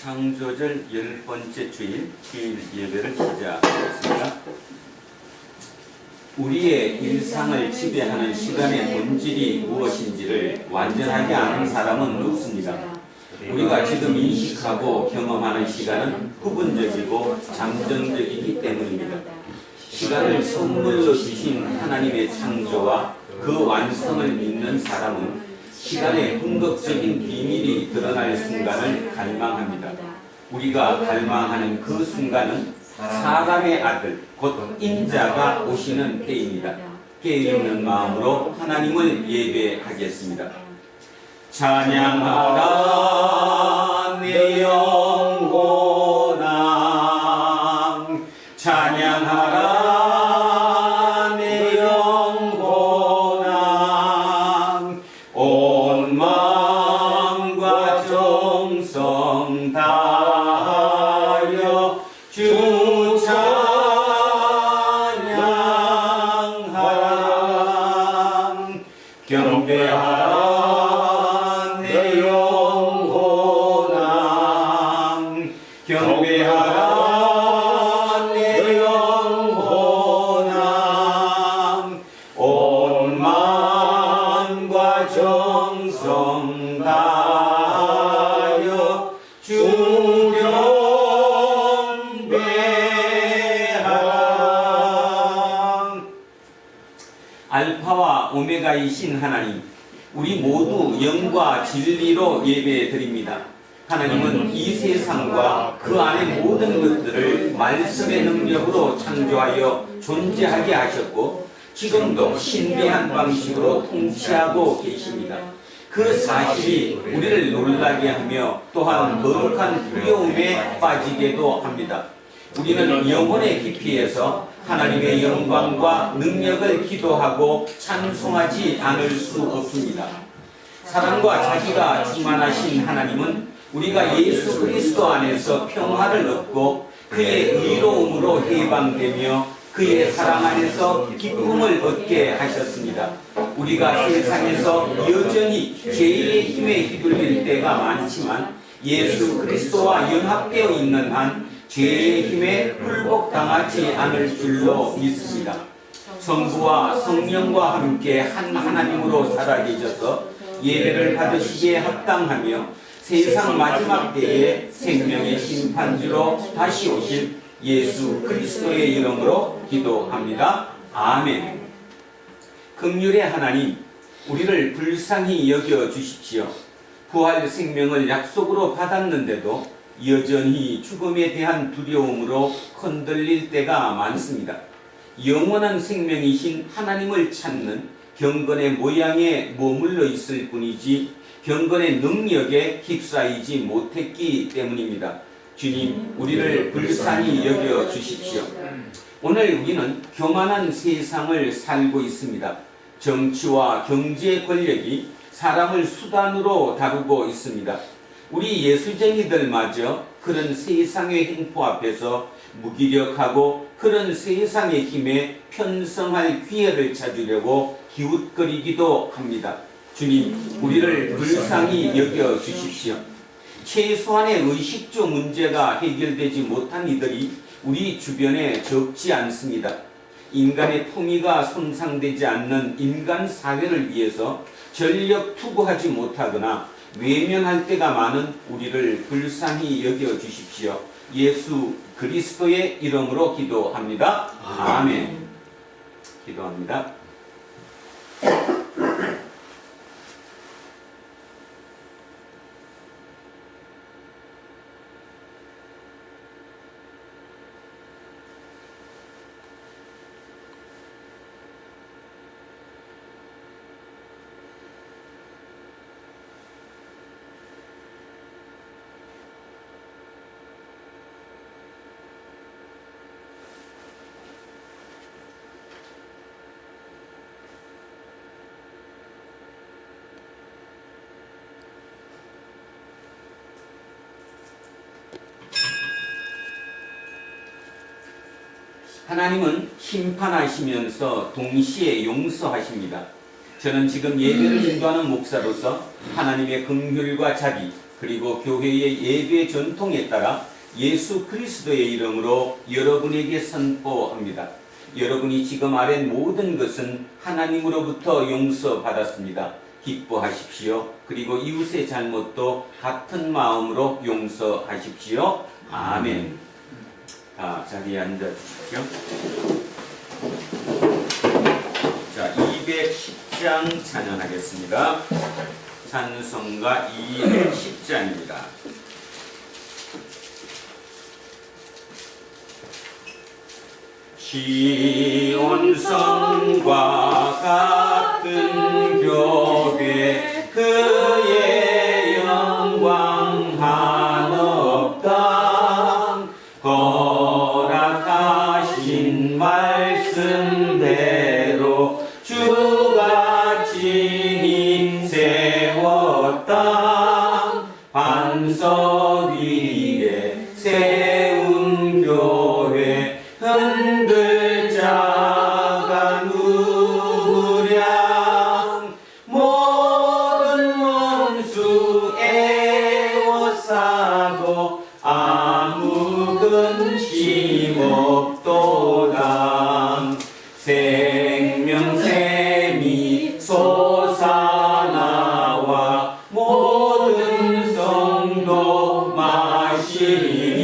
창조절 10번째 주일 예배를 시작하겠습니다. 우리의 일상을 지배하는 시간의 본질이 무엇인지를 완전하게 아는 사람은 없습니다. 우리가 지금 인식하고 경험하는 시간은 부분적이고 잠정적이기 때문입니다. 시간을 선물로 주신 하나님의 창조와 그 완성을 믿는 사람은 시간의 궁극적인 비밀이 드러날 순간을 갈망합니다. 우리가 갈망하는 그 순간은 사람의 아들, 곧 인자가 오시는 때입니다. 깨어있는 마음으로 하나님을 예배하겠습니다. 찬양하라 내 영혼아, 찬양하라 내 영혼아, 온 마음과 정성 다하여 주 찬양하라. 경배하라 내 영혼아, 경배하라 내 영혼아, 온 마음과 정성 다하여 주 경배하라. 알파와 오메가이신 하나님, 우리 모두 영과 진리로 예배드립니다. 하나님은 이 세상과 그 안의 모든 것들을 말씀의 능력으로 창조하여 존재하게 하셨고 지금도 신비한 방식으로 통치하고 계십니다. 그 사실이 우리를 놀라게 하며 또한 거룩한 두려움에 빠지게도 합니다. 우리는 영혼의 깊이에서 하나님의 영광과 능력을 기도하고 찬송하지 않을 수 없습니다. 사랑과 자비가 충만하신 하나님은 우리가 예수 그리스도 안에서 평화를 얻고 그의 의로움으로 해방되며 그의 사랑 안에서 기쁨을 얻게 하셨습니다. 우리가 세상에서 여전히 죄의 힘에 휘둘릴 때가 많지만 예수 그리스도와 연합되어 있는 한 죄의 힘에 굴복당하지 않을 줄로 믿습니다. 성부와 성령과 함께 한 하나님으로 살아계셔서 예배를 받으시기에 합당하며 세상 마지막 때에 생명의 심판주로 다시 오실 예수 그리스도의 이름으로 기도합니다. 아멘. 긍휼의 하나님, 우리를 불쌍히 여겨 주십시오. 부활 생명을 약속으로 받았는데도 여전히 죽음에 대한 두려움으로 흔들릴 때가 많습니다. 영원한 생명이신 하나님을 찾는 경건의 모양에 머물러 있을 뿐이지 경건의 능력에 휩싸이지 못했기 때문입니다. 주님, 우리를 불쌍히 여겨 주십시오. 오늘 우리는 교만한 세상을 살고 있습니다. 정치와 경제 권력이 사람을 수단으로 다루고 있습니다. 우리 예수쟁이들마저 그런 세상의 행포 앞에서 무기력하고 그런 세상의 힘에 편성할 기회를 찾으려고 기웃거리기도 합니다. 주님, 우리를 불쌍히 여겨 주십시오. 최소한의 의식주 문제가 해결되지 못한 이들이 우리 주변에 적지 않습니다. 인간의 품위가 손상되지 않는 인간 사회를 위해서 전력 투구하지 못하거나 외면할 때가 많은 우리를 불쌍히 여겨 주십시오. 예수 그리스도의 이름으로 기도합니다. 아멘. 기도합니다. 하나님은 심판하시면서 동시에 용서하십니다. 저는 지금 예배를 인도하는 목사로서 하나님의 긍휼과 자비, 그리고 교회의 예배 전통에 따라 예수 그리스도의 이름으로 여러분에게 선포합니다. 여러분이 지금 아랜 모든 것은 하나님으로부터 용서받았습니다. 기뻐하십시오. 그리고 이웃의 잘못도 같은 마음으로 용서하십시오. 아멘. 자리에 앉아주십시오. 자, 210장 찬양하겠습니다. 찬송가 210장입니다. 시온성과 같은 교회 그의 영광 한없다 허락하신 말씀대로 주가 친히 세웠다 반석 위에 세운 교회 흔들 자가 누구랴 모든 원수 애워싸고 아무 근심 없도다 생명샘이 솟아나와 모든 성도 마시니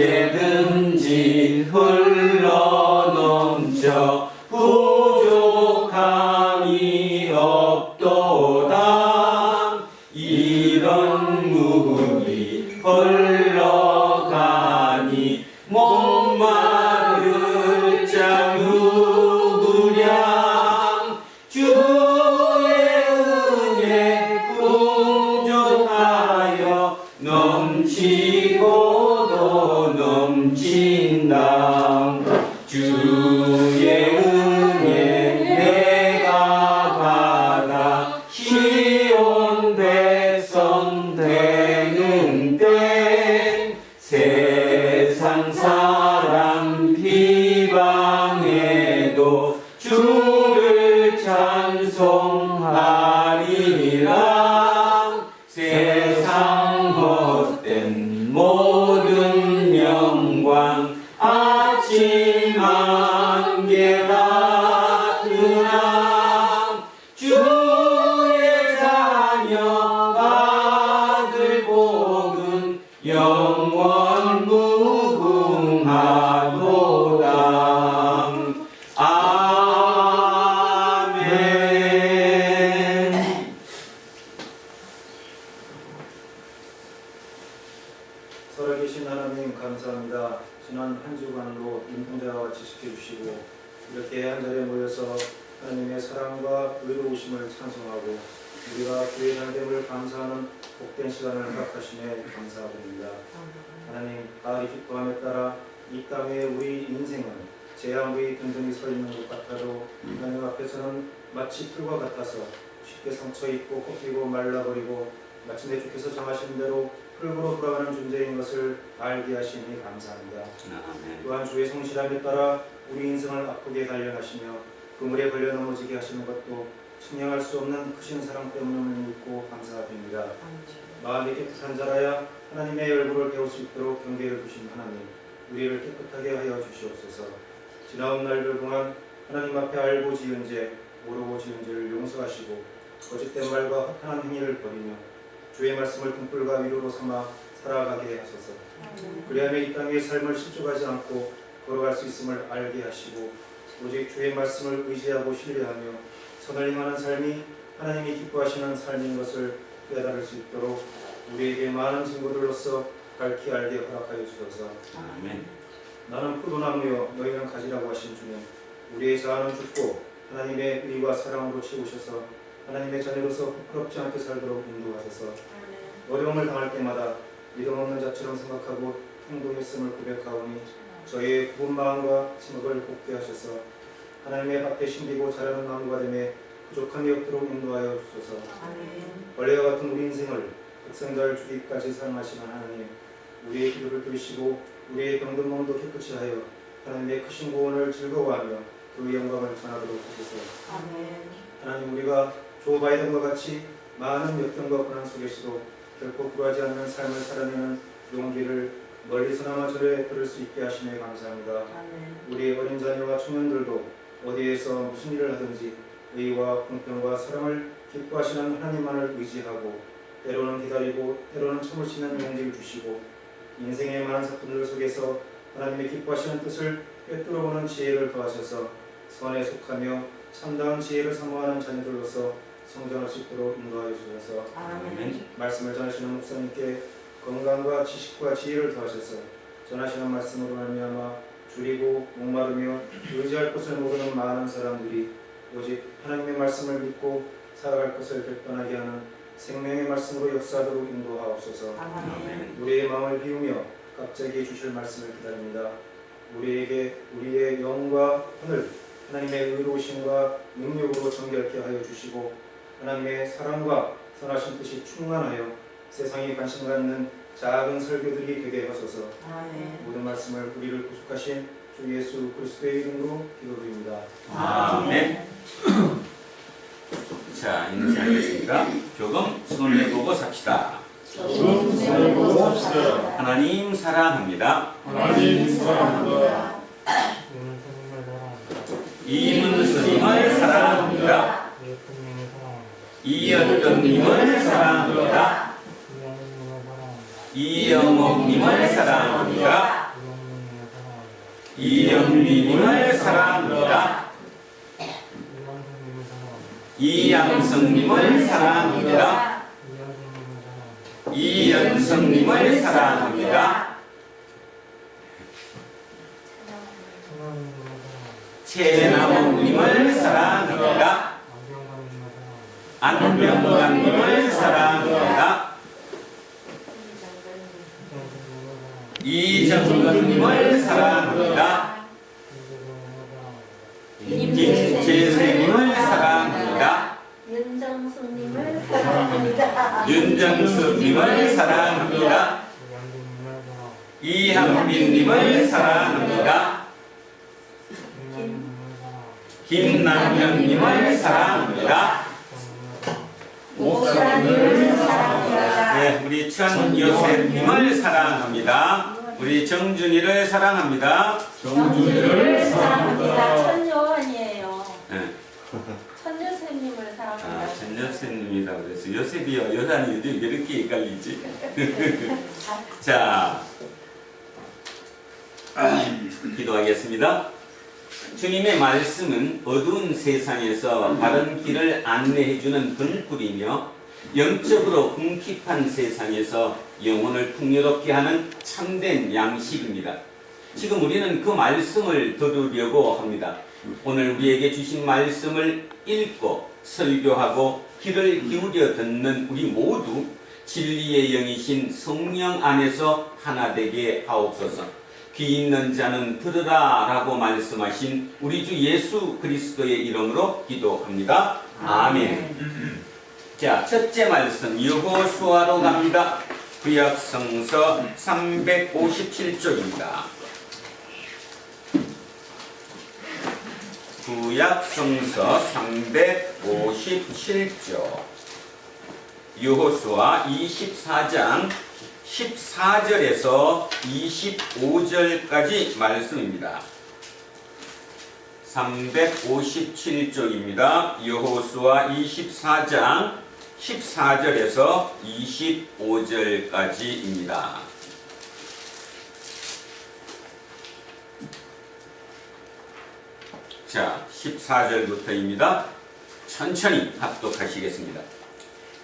언제든지 흘러넘쳐 부족함이 없도다 이런 물이 흘러가니 목마를 자 누구랴 주의 은혜 풍족하여 넘치고도 넘친다 주의 은혜 내가 받아 시온 백성 되는 때 세상 사람 비방해도 주를 찬송하리라 세상 헛된 모든 영광 아침 안개 같으나 주의 자녀 받을 복은 영원 무궁하도다 아멘. 살아계신 하나님 감사합니다. 지난 한 주간으로 인통자와 같이 지켜주시고 이렇게 한자리에 모여서 하나님의 사랑과 의로우심을 찬송하고 우리가 그의 잘됨을 감사하는 복된 시간을 허락하시네 감사드립니다. 하나님 가을이 기뻐함에 따라 이 땅에 우리 인생은 재앙 위에 든든히 서 있는 것 같아도 하나님 앞에서는 마치 풀과 같아서 쉽게 상처 입고 꺾이고 말라버리고 마침내 주께서 정하신 대로 흙으로 돌아가는 존재인 것을 알게 하시니 감사합니다. 아멘. 또한 주의 성실함에 따라 우리 인생을 아프게 단련하시며 그물에 걸려 넘어지게 하시는 것도 측량할 수 없는 크신 사랑 때문임을 믿고 감사드립니다. 마음이 깨끗한 자라야 하나님의 얼굴을 배울 수 있도록 경계를 두신 하나님, 우리를 깨끗하게 하여 주시옵소서. 지나온 날들 동안 하나님 앞에 알고 지은 죄, 모르고 지은 죄를 용서하시고 거짓된 말과 허탄한 행위를 버리며 주의 말씀을 등불과 위로로 삼아 살아가게 하소서. 그리하며 이 땅의 삶을 실족하지 않고 걸어갈 수 있음을 알게 하시고 오직 주의 말씀을 의지하고 신뢰하며 선을 행하는 삶이 하나님이 기뻐하시는 삶인 것을 깨달을 수 있도록 우리에게 많은 증거들로서 밝히 알게 허락하여 주소서. 아멘. 나는 포도나무요 너희는 가지라고 하신 주님, 우리의 자아는 죽고 하나님의 의와 사랑으로 채우셔서 하나님의 자녀로서 부끄럽지 않게 살도록 인도하소서. 어려움을 당할 때마다 믿음 없는 자처럼 생각하고 행동했음을 고백하오니 저희의 굽은 마음과 침묵을 곱게 하셔서 하나님의 밭에 심기고 자라는 나무가 되매 부족함이 없도록 인도하여 주소서. 벌레와 같은 우리 인생을 독생자를 주기까지 사랑하시는 하나님, 우리의 기도를 들으시고 우리의 병든 몸도 깨끗이 하여 하나님의 크신 구원을 즐거워하며 그 영광을 전하도록 하소서. 하나님, 우리가 조 바이든과 같이 많은 역경과 고난 속에서도 결코 굴하지 않는 삶을 살아내는 용기를 멀리서나마 저를 들을 수 있게 하시네 감사합니다. 우리 어린 자녀와 청년들도 어디에서 무슨 일을 하든지 의와 공평과 사랑을 기뻐하시는 하나님만을 의지하고 때로는 기다리고 때로는 참을 수 있는 용기를 주시고 인생의 많은 사건들 속에서 하나님의 기뻐하시는 뜻을 꿰뚫어보는 지혜를 더하셔서 선에 속하며 참다운 지혜를 사모하는 자녀들로서 성장할 수 있도록 인도하여 주셔서 아멘. 말씀을 전하시는 목사님께 건강과 지식과 지혜를 더하셔서 전하시는 말씀으로 말미암아 줄이고 목마르며 의지할 곳을 모르는 많은 사람들이 오직 하나님의 말씀을 믿고 살아갈 것을 결단하게 하는 생명의 말씀으로 역사하도록 인도하옵소서. 아멘. 우리의 마음을 비우며 갑자기 주실 말씀을 기다립니다. 우리에게 우리의 영과 하늘 하나님의 의로우심과 능력으로 정결케 하여 주시고 하나님의 사랑과 선하신 뜻이 충만하여 세상이 관심 갖는 작은 설교들이 되게 하소서. 모든 말씀을 우리를 구속하신 주 예수 그리스도의 이름으로 기도드립니다. 아멘. 자, 인사하겠습니다. 조금 손을 보고 삽시다. 하나님 사랑합니다. 하나님 사랑합니다. 이문스님을 사랑합니다. 이연동님을 사랑합니다. 이영옥님을 사랑합니다. 이영미님을 사랑합니다. 이양성님을 사랑합니다. 이연성님을 사랑합니다. 최나무님을 사랑합니다. 안병관님을 사랑합니다. 이정근님을 사랑합니다. 김재생님을 사랑합니다. 윤정숙님을 사랑합니다. 윤정숙님을 사랑합니다. 이한빈님을 사랑합니다. 김남현님을 사랑합니다. 목사님을 사랑합니다. 네, 우리 천요셉님을 사랑합니다. 우리 정준이를 사랑합니다. 정준이를 사랑합니다. 천요한이에요. 네. 천요셉님을 사랑합니다. 천요셉님이다 그래서 요셉이요 요한이 왜 이렇게 헷갈리지? 자, 기도하겠습니다. 주님의 말씀은 어두운 세상에서 바른 길을 안내해주는 등불이며 영적으로 궁핍한 세상에서 영혼을 풍요롭게 하는 참된 양식입니다. 지금 우리는 그 말씀을 들으려고 합니다. 오늘 우리에게 주신 말씀을 읽고 설교하고 귀를 기울여 듣는 우리 모두 진리의 영이신 성령 안에서 하나 되게 하옵소서. 귀 있는 자는 들으라 라고 말씀하신 우리 주 예수 그리스도의 이름으로 기도합니다. 아멘. 자, 첫째 말씀 여호수아로 갑니다. 구약성서 357쪽입니다. 구약성서 357쪽 여호수아 24장 14절에서 25절까지 말씀입니다. 357쪽입니다. 여호수아 24장 14절에서 25절까지입니다. 자, 14절부터입니다. 천천히 합독하시겠습니다.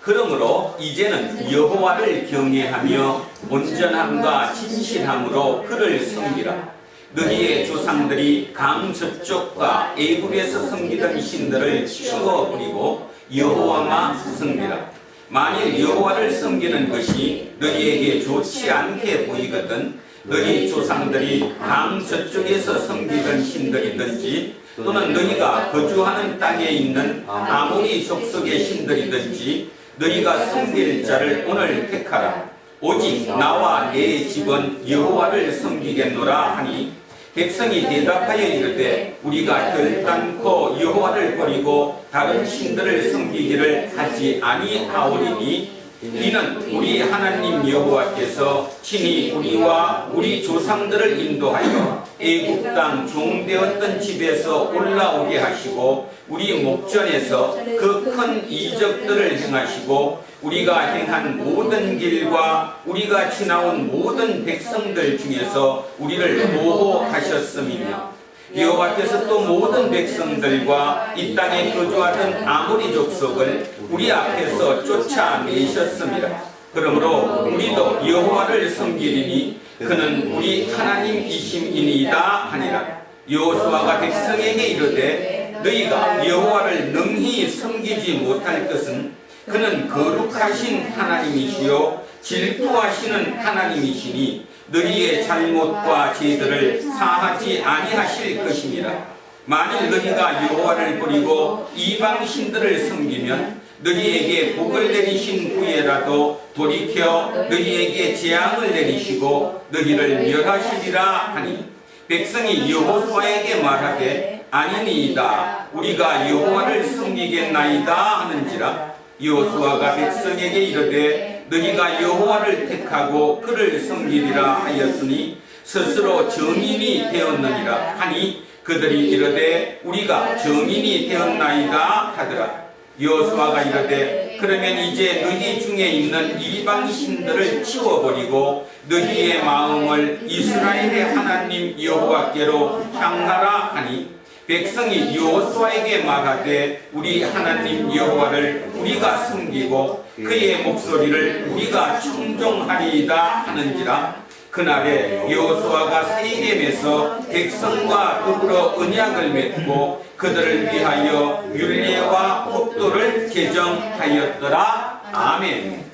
그러므로 이제는 여호와를 경외하며 온전함과 진실함으로 그를 섬기라. 너희의 조상들이 강 저쪽과 애굽에서 섬기던 신들을 치워버리고 여호와만 섬기라. 만일 여호와를 섬기는 것이 너희에게 좋지 않게 보이거든 너희 조상들이 강 저쪽에서 섬기던 신들이든지 또는 너희가 거주하는 땅에 있는 아모리 족속의 신들이든지 너희가 섬길 자를 오늘 택하라. 오직 나와 내 집은 여호와를 섬기겠노라 하니 백성이 대답하여 이르되 우리가 결단코 여호와를 버리고 다른 신들을 섬기기를 하지 아니하오리니 이는 우리 하나님 여호와께서 친히 우리와 우리 조상들을 인도하여 애굽 땅 종되었던 집에서 올라오게 하시고 우리 목전에서 그 큰 이적들을 행하시고 우리가 행한 모든 길과 우리가 지나온 모든 백성들 중에서 우리를 보호하셨음이며 여호와께서 또 모든 백성들과 이 땅에 거주하던 아모리 족속을 우리 앞에서 쫓아내셨습니다. 그러므로 우리도 여호와를 섬기리니 그는 우리 하나님이심이니이다 하니라. 여호수아가 백성에게 이르되 너희가 여호와를 능히 섬기지 못할 것은 그는 거룩하신 하나님이시요 질투하시는 하나님이시니 너희의 잘못과 죄들을 사하지 아니하실 것입니다. 만일 너희가 여호와를 버리고 이방 신들을 섬기면 너희에게 복을 내리신 후에라도 돌이켜 너희에게 재앙을 내리시고 너희를 멸하시리라 하니 백성이 여호수아에게 말하되 아니니이다 우리가 여호와를 섬기겠나이다 하는지라. 여호수아가 백성에게 이르되 너희가 여호와를 택하고 그를 섬기리라 하였으니 스스로 정인이 되었느니라 하니 그들이 이르되 우리가 정인이 되었나이다 하더라. 여호수아가 이르되 그러면 이제 너희 중에 있는 이방 신들을 치워버리고 너희의 마음을 이스라엘의 하나님 여호와께로 향하라 하니 백성이 여호수아에게 말하되 우리 하나님 여호와를 우리가 섬기고 그의 목소리를 우리가 청종하리이다 하는지라. 그날에 여호수아가 세겜에서 백성과 더불어 언약을 맺고 그들을 위하여 율례와 법도를 제정하였더라. 아멘.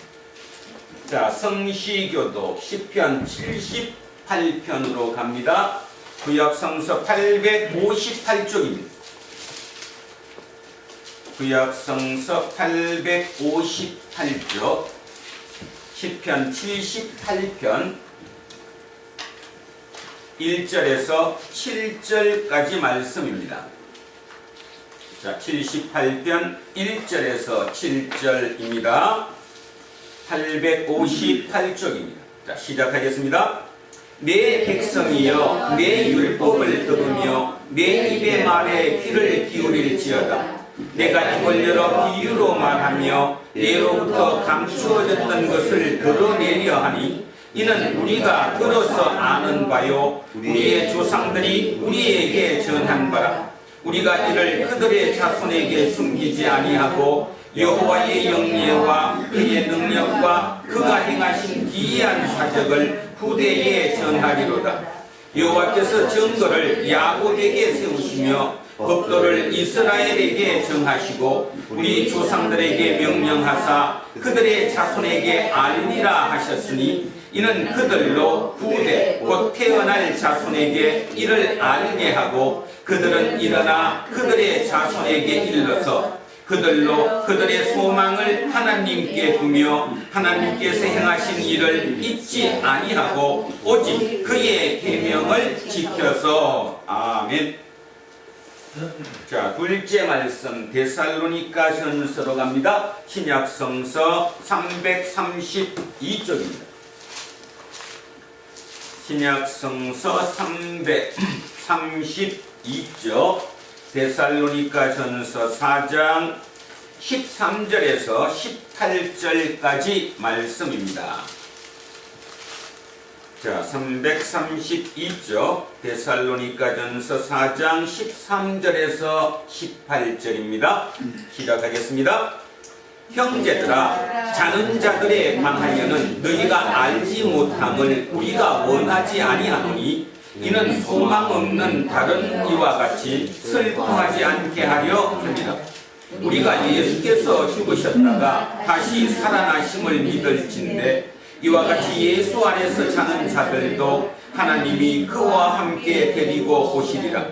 자, 성시교독 시편 78편으로 갑니다. 구약성서 858쪽입니다. 구약성서 858쪽 시편 78편 1절에서 7절까지 말씀입니다. 자, 78편 1절에서 7절입니다. 858쪽입니다. 자, 시작하겠습니다. 내 백성이여 내 율법을 들으며 내 입의 말에 귀를 기울일지어다. 내가 입을 열어 비유로 말하며 예로부터 감추어졌던 것을 드러내려 하니 이는 우리가 들어서 아는 바요 우리의 조상들이 우리에게 전한 바라. 우리가 이를 그들의 자손에게 숨기지 아니하고 여호와의 영예와 그의 능력과 그가 행하신 기이한 사적을 후대에 전하리로다. 여호와께서 증거를 야곱에게 세우시며 법도를 이스라엘에게 정하시고 우리 조상들에게 명령하사 그들의 자손에게 알리라 하셨으니 이는 그들로 후대 곧 태어날 자손에게 이를 알게 하고 그들은 일어나 그들의 자손에게 일러서 그들로 그들의 소망을 하나님께 두며 하나님께서 행하신 일을 잊지 아니하고 오직 그의 계명을 지켜서. 아멘. 자, 둘째 말씀 데살로니가전서로 갑니다. 신약성서 332쪽입니다. 신약성서 332쪽 데살로니가전서 4장 13절에서 18절까지 말씀입니다. 자, 332쪽 데살로니가전서 4장 13절에서 18절입니다. 시작하겠습니다. 형제들아, 자는 자들에 관하여는 너희가 알지 못함을 우리가 원하지 아니하노니 이는 소망 없는 다른 이와 같이 슬퍼하지 않게 하려 합니다. 우리가 예수께서 죽으셨다가 다시 살아나심을 믿을진대 이와 같이 예수 안에서 자는 자들도 하나님이 그와 함께 데리고 오시리라.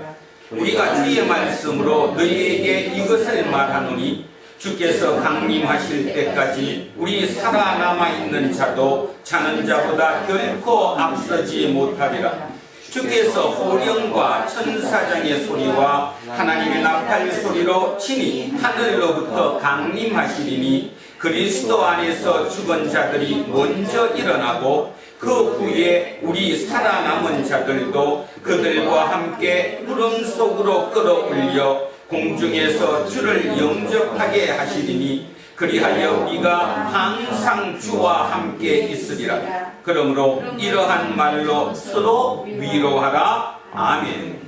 우리가 주의 말씀으로 너희에게 이것을 말하노니 주께서 강림하실 때까지 우리 살아남아 있는 자도 자는 자보다 결코 앞서지 못하리라. 주께서 호령과 천사장의 소리와 하나님의 나팔 소리로 친히 하늘로부터 강림하시리니 그리스도 안에서 죽은 자들이 먼저 일어나고 그 후에 우리 살아남은 자들도 그들과 함께 구름 속으로 끌어올려 공중에서 주를 영접하게 하시리니 그리하여 우리가 항상 주와 함께 있으리라. 그러므로 이러한 말로 서로 위로하라. 아멘.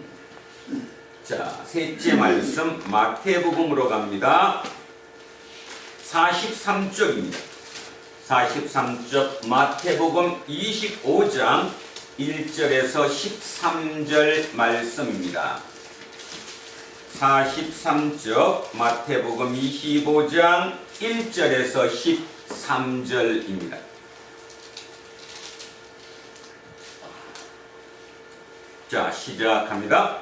자, 셋째 말씀 마태복음으로 갑니다. 43쪽입니다. 43쪽 마태복음 25장 1절에서 13절 말씀입니다. 43쪽 마태복음 25장 1절에서 13절입니다. 자, 시작합니다.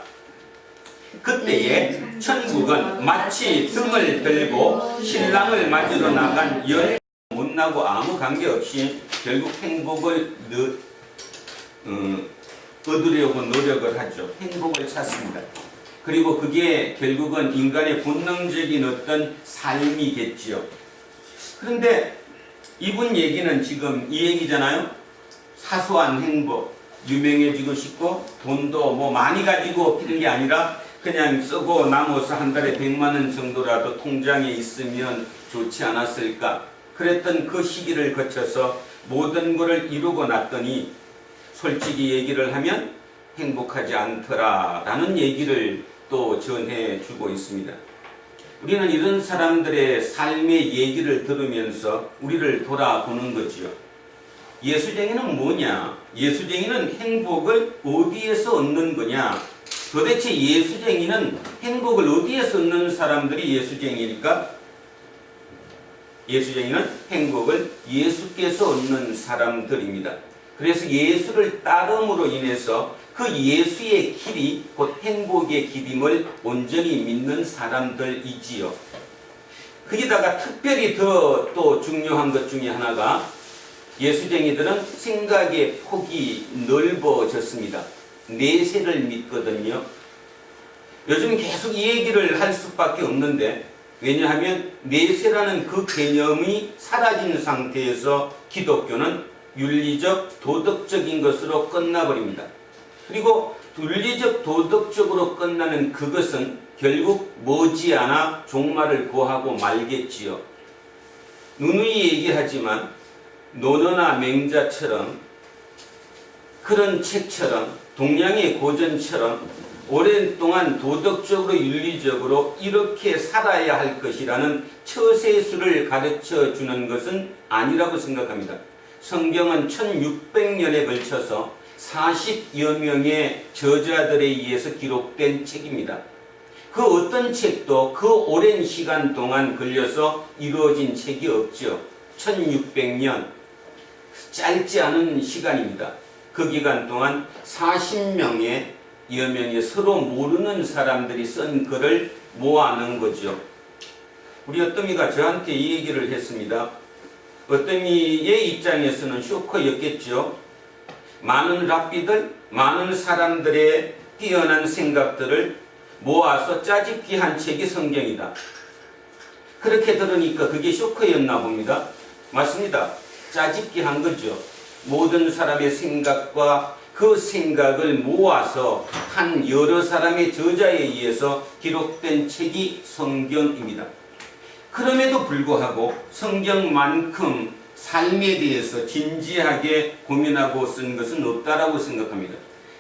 그때에 천국은 마치 등을 들고 신랑을 맞으러 나간 열 못나고 아무 관계없이 결국 행복을 얻으려고 노력을 하죠. 행복을 찾습니다. 그리고 그게 결국은 인간의 본능적인 어떤 삶이겠지요. 그런데 이분 얘기는 지금 이 얘기잖아요. 사소한 행복, 유명해지고 싶고 돈도 뭐 많이 가지고 필요한 게 아니라 그냥 쓰고 남아서 한 달에 100만 원 정도라도 통장에 있으면 좋지 않았을까. 그랬던 그 시기를 거쳐서 모든 것을 이루고 났더니 솔직히 얘기를 하면 행복하지 않더라라는 얘기를 또 전해주고 있습니다. 우리는 이런 사람들의 삶의 얘기를 들으면서 우리를 돌아보는 거지요. 예수쟁이는 뭐냐? 예수쟁이는 행복을 어디에서 얻는 거냐? 도대체 예수쟁이는 행복을 어디에서 얻는 사람들이 예수쟁이니까? 예수쟁이는 행복을 예수께서 얻는 사람들입니다. 그래서 예수를 따름으로 인해서 그 예수의 길이 곧 행복의 길임을 온전히 믿는 사람들이지요. 거기다가 특별히 더 또 중요한 것 중에 하나가 예수쟁이들은 생각의 폭이 넓어졌습니다. 내세를 믿거든요. 요즘 계속 이 얘기를 할 수밖에 없는데 왜냐하면 내세라는 그 개념이 사라진 상태에서 기독교는 윤리적, 도덕적인 것으로 끝나버립니다. 그리고 윤리적, 도덕적으로 끝나는 그것은 결국 머지않아 종말을 고하고 말겠지요. 누누이 얘기하지만 노노나 맹자처럼 그런 책처럼 동양의 고전처럼 오랜 동안 도덕적으로 윤리적으로 이렇게 살아야 할 것이라는 처세술을 가르쳐 주는 것은 아니라고 생각합니다. 성경은 1600년에 걸쳐서 40여 명의 저자들에 의해서 기록된 책입니다. 그 어떤 책도 그 오랜 시간 동안 걸려서 이루어진 책이 없죠. 1600년 짧지 않은 시간입니다. 그 기간 동안 40명의 여명의 서로 모르는 사람들이 쓴 글을 모아놓은 거죠. 우리 어떠미가 저한테 이 얘기를 했습니다. 어떠미의 입장에서는 쇼크였겠죠. 많은 랍비들, 많은 사람들의 뛰어난 생각들을 모아서 짜집기 한 책이 성경이다. 그렇게 들으니까 그게 쇼크였나 봅니다. 맞습니다. 짜집기 한 거죠. 모든 사람의 생각과 그 생각을 모아서 한 여러 사람의 저자에 의해서 기록된 책이 성경입니다. 그럼에도 불구하고 성경만큼 삶에 대해서 진지하게 고민하고 쓴 것은 없다라고 생각합니다.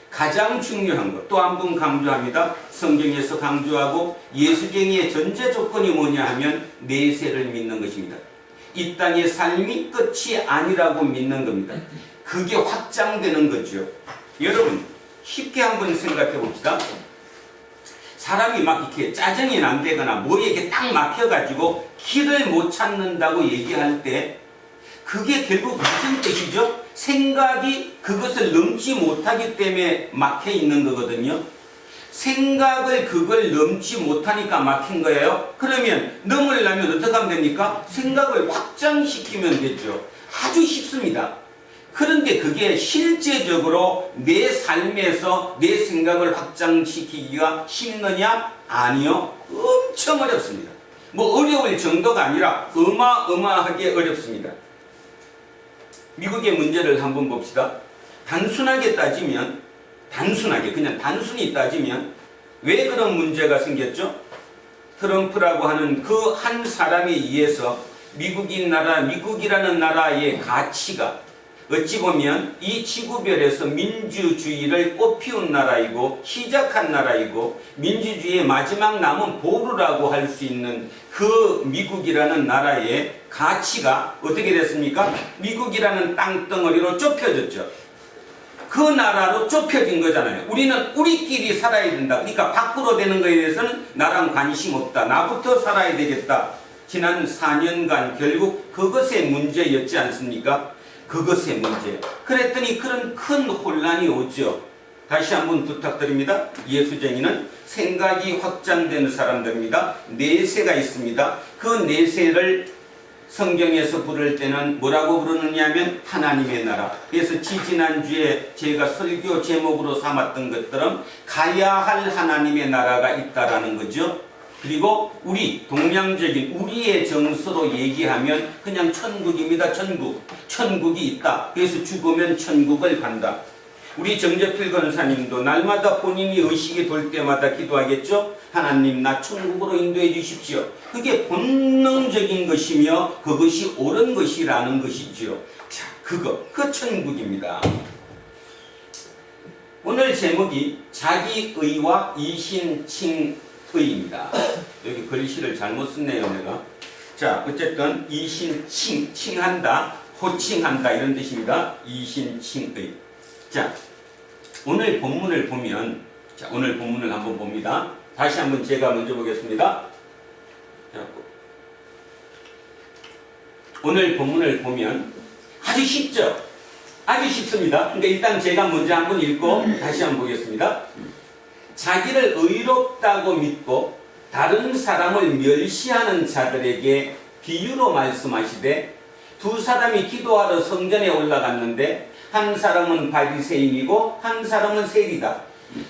가장 중요한 것, 또 한 번 강조합니다. 성경에서 강조하고 예수쟁이의 전제 조건이 뭐냐 하면 내세를 믿는 것입니다. 이 땅의 삶이 끝이 아니라고 믿는 겁니다. 그게 확장되는 거죠. 여러분 쉽게 한번 생각해 봅시다. 사람이 막 이렇게 짜증이 난다거나 뭐에 이렇게 딱 막혀가지고 길을 못 찾는다고 얘기할 때 그게 결국 무슨 뜻이죠? 생각이 그것을 넘지 못하기 때문에 막혀 있는 거거든요. 생각을 그걸 넘지 못하니까 막힌 거예요. 그러면 넘으려면 어떻게 하면 됩니까? 생각을 확장시키면 되죠. 아주 쉽습니다. 그런데 그게 실제적으로 내 삶에서 내 생각을 확장시키기가 쉽느냐? 아니요. 엄청 어렵습니다. 뭐 어려울 정도가 아니라 어마어마하게 어렵습니다. 미국의 문제를 한번 봅시다. 단순하게 따지면, 그냥 단순히 따지면 왜 그런 문제가 생겼죠? 트럼프라고 하는 그 한 사람에 의해서 미국이라는 나라의 가치가 어찌 보면 이 지구별에서 민주주의를 꽃피운 나라이고 시작한 나라이고 민주주의의 마지막 남은 보루라고 할 수 있는 그 미국이라는 나라의 가치가 어떻게 됐습니까? 미국이라는 땅덩어리로 좁혀졌죠. 그 나라로 좁혀진 거잖아요. 우리는 우리끼리 살아야 된다. 그러니까 밖으로 되는 거에 대해서는 나랑 관심 없다. 나부터 살아야 되겠다. 지난 4년간 결국 그것의 문제였지 않습니까? 그것의 문제. 그랬더니 그런 큰 혼란이 오죠. 다시 한번 부탁드립니다. 예수쟁이는 생각이 확장되는 사람들입니다. 내세가 있습니다. 그 내세를 성경에서 부를 때는 뭐라고 부르느냐 하면 하나님의 나라. 그래서 지지난주에 제가 설교 제목으로 삼았던 것처럼 가야 할 하나님의 나라가 있다라는 거죠. 그리고 우리 동양적인 우리의 정서로 얘기하면 그냥 천국입니다. 천국이 있다. 그래서 죽으면 천국을 간다. 우리 정재필 권사님도 날마다 본인이 의식이 돌 때마다 기도하겠죠. 하나님 나 천국으로 인도해 주십시오. 그게 본능적인 것이며 그것이 옳은 것이라는 것이지요. 자, 그 천국입니다. 오늘 제목이 자기의와 이신칭의입니다. 여기 글씨를 잘못 썼네요, 내가. 자, 어쨌든 칭한다, 호칭한다 이런 뜻입니다. 이신칭의. 자, 오늘 본문을 보면, 오늘 본문을 한번 봅니다. 다시 한번 제가 먼저 보겠습니다. 자, 오늘 본문을 보면 아주 쉽죠? 아주 쉽습니다. 근데 일단 제가 먼저 한번 읽고 다시 한번 보겠습니다. 자기를 의롭다고 믿고 다른 사람을 멸시하는 자들에게 비유로 말씀하시되 두 사람이 기도하러 성전에 올라갔는데 한 사람은 바리새인이고 한 사람은 세리다.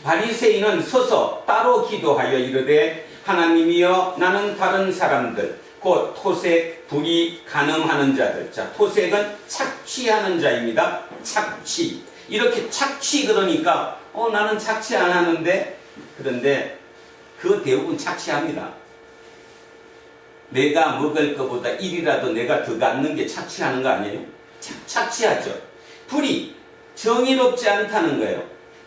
바리새인은 서서 따로 기도하여 이르되 하나님이여 나는 다른 사람들 곧 토색, 불의, 간음하는 자들. 자, 토색은 착취하는 자입니다. 착취. 이렇게 착취 그러니까 나는 착취 안 하는데, 그런데 그 대부분 착취합니다. 내가 먹을 것보다 일이라도 내가 더 갖는 게 착취하는 거 아니에요? 착취하죠. 불의, 정의롭지 않다는 거예요.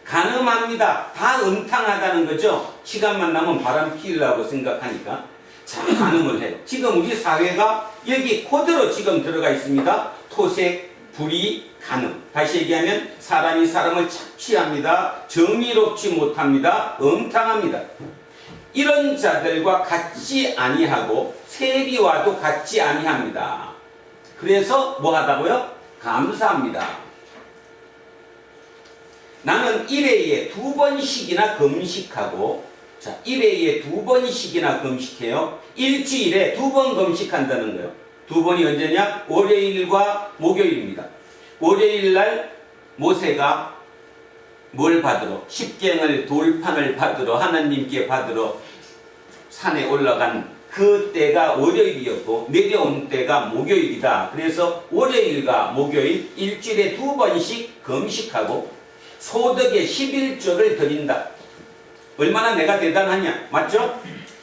간음합니다. 다 음탕하다는 거죠. 시간만 나면 바람 피우려고 생각하니까. 자, 간음을 해요. 지금 우리 사회가 여기 그대로 지금 들어가 있습니다. 토색, 불의, 간음. 다시 얘기하면 사람이 사람을 착취합니다. 정의롭지 못합니다. 음탕합니다. 이런 자들과 같지 아니하고 세리와도 같지 아니합니다. 그래서 뭐 하다고요? 감사합니다. 나는 1회에 2번씩이나 금식하고, 자, 1회에 2번씩이나 금식해요. 일주일에 2번 금식한다는 거예요. 2번이 언제냐? 월요일과 목요일입니다. 월요일 날 모세가 뭘 받으러? 십계명을 돌판을 받으러 하나님께 받으러 산에 올라간 그 때가 월요일이었고 내려온 때가 목요일이다. 그래서 월요일과 목요일 일주일에 2번씩 금식하고 소득의 11조를 드린다. 얼마나 내가 대단하냐? 맞죠?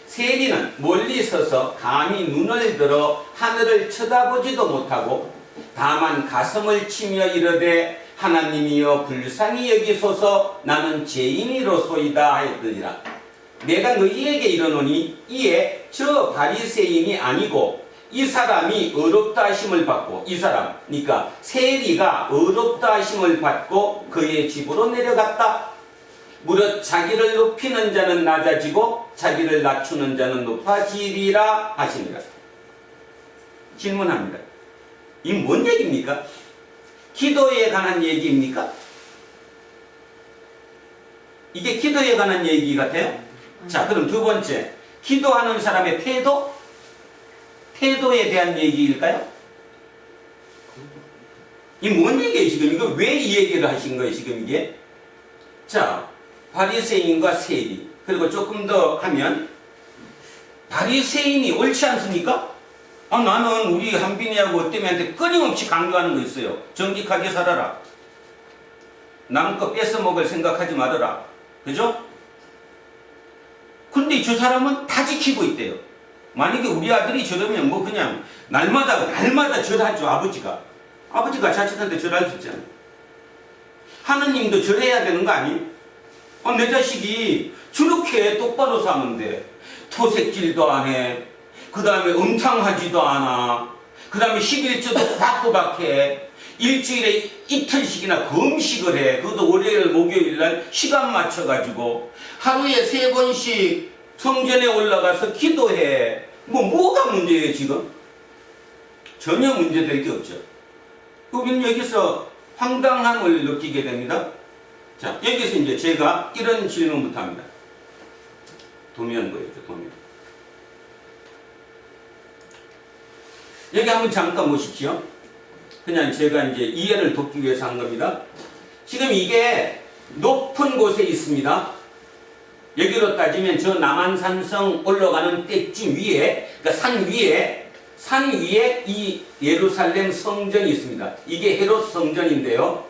세리는 멀리 서서 감히 눈을 들어 하늘을 쳐다보지도 못하고 다만 가슴을 치며 이르되 하나님이여 불쌍히 여기소서 나는 죄인이로소이다 하였더니라. 내가 너희에게 이르노니 이에 저 바리새인이 아니고 이 사람이 의롭다 하심을 받고, 이 사람 그러니까 세리가 의롭다 하심을 받고 그의 집으로 내려갔다. 무릇 자기를 높이는 자는 낮아지고 자기를 낮추는 자는 높아지리라 하시니라. 질문합니다. 이 뭔 얘기입니까? 기도에 관한 얘기입니까? 이게 기도에 관한 얘기 같아요? 자, 그럼 두 번째, 기도하는 사람의 태도에 대한 얘기일까요? 이 뭔 얘기예요 지금? 이거 왜 이 얘기를 하신 거예요 지금 이게? 자, 바리새인과 세리, 그리고 조금 더 하면 바리새인이 옳지 않습니까? 나는 우리 한빈이하고 어때면한테 끊임없이 강조하는 거 있어요. 정직하게 살아라. 남 거 뺏어 먹을 생각하지 말아라. 그죠? 근데 저 사람은 다 지키고 있대요. 만약에 우리 아들이 저러면 뭐 그냥 날마다 절하죠. 아버지가 자식한테 절할 수 있잖아요. 하느님도 절해야 되는 거 아니에요? 내 자식이 저렇게 똑바로 사는데 토색질도 안 해. 그 다음에 음탕하지도 않아. 그 다음에 11조도 바꾸박해. 일주일에 이틀씩이나 금식을 해. 그것도 월요일 목요일 날 시간 맞춰가지고 하루에 3번씩 성전에 올라가서 기도해. 뭐가 문제예요 지금? 전혀 문제될 게 없죠. 우리는 여기서 황당함을 느끼게 됩니다. 자, 여기서 이제 제가 이런 질문부터 합니다. 도면 보여줘, 도면. 여기 한번 잠깐 보십시오. 그냥 제가 이제 이해를 돕기 위해서 한 겁니다. 지금 이게 높은 곳에 있습니다. 여기로 따지면 저 남한산성 올라가는 떼쯤 위에, 그러니까 산 위에 이 예루살렘 성전이 있습니다. 이게 헤롯 성전인데요.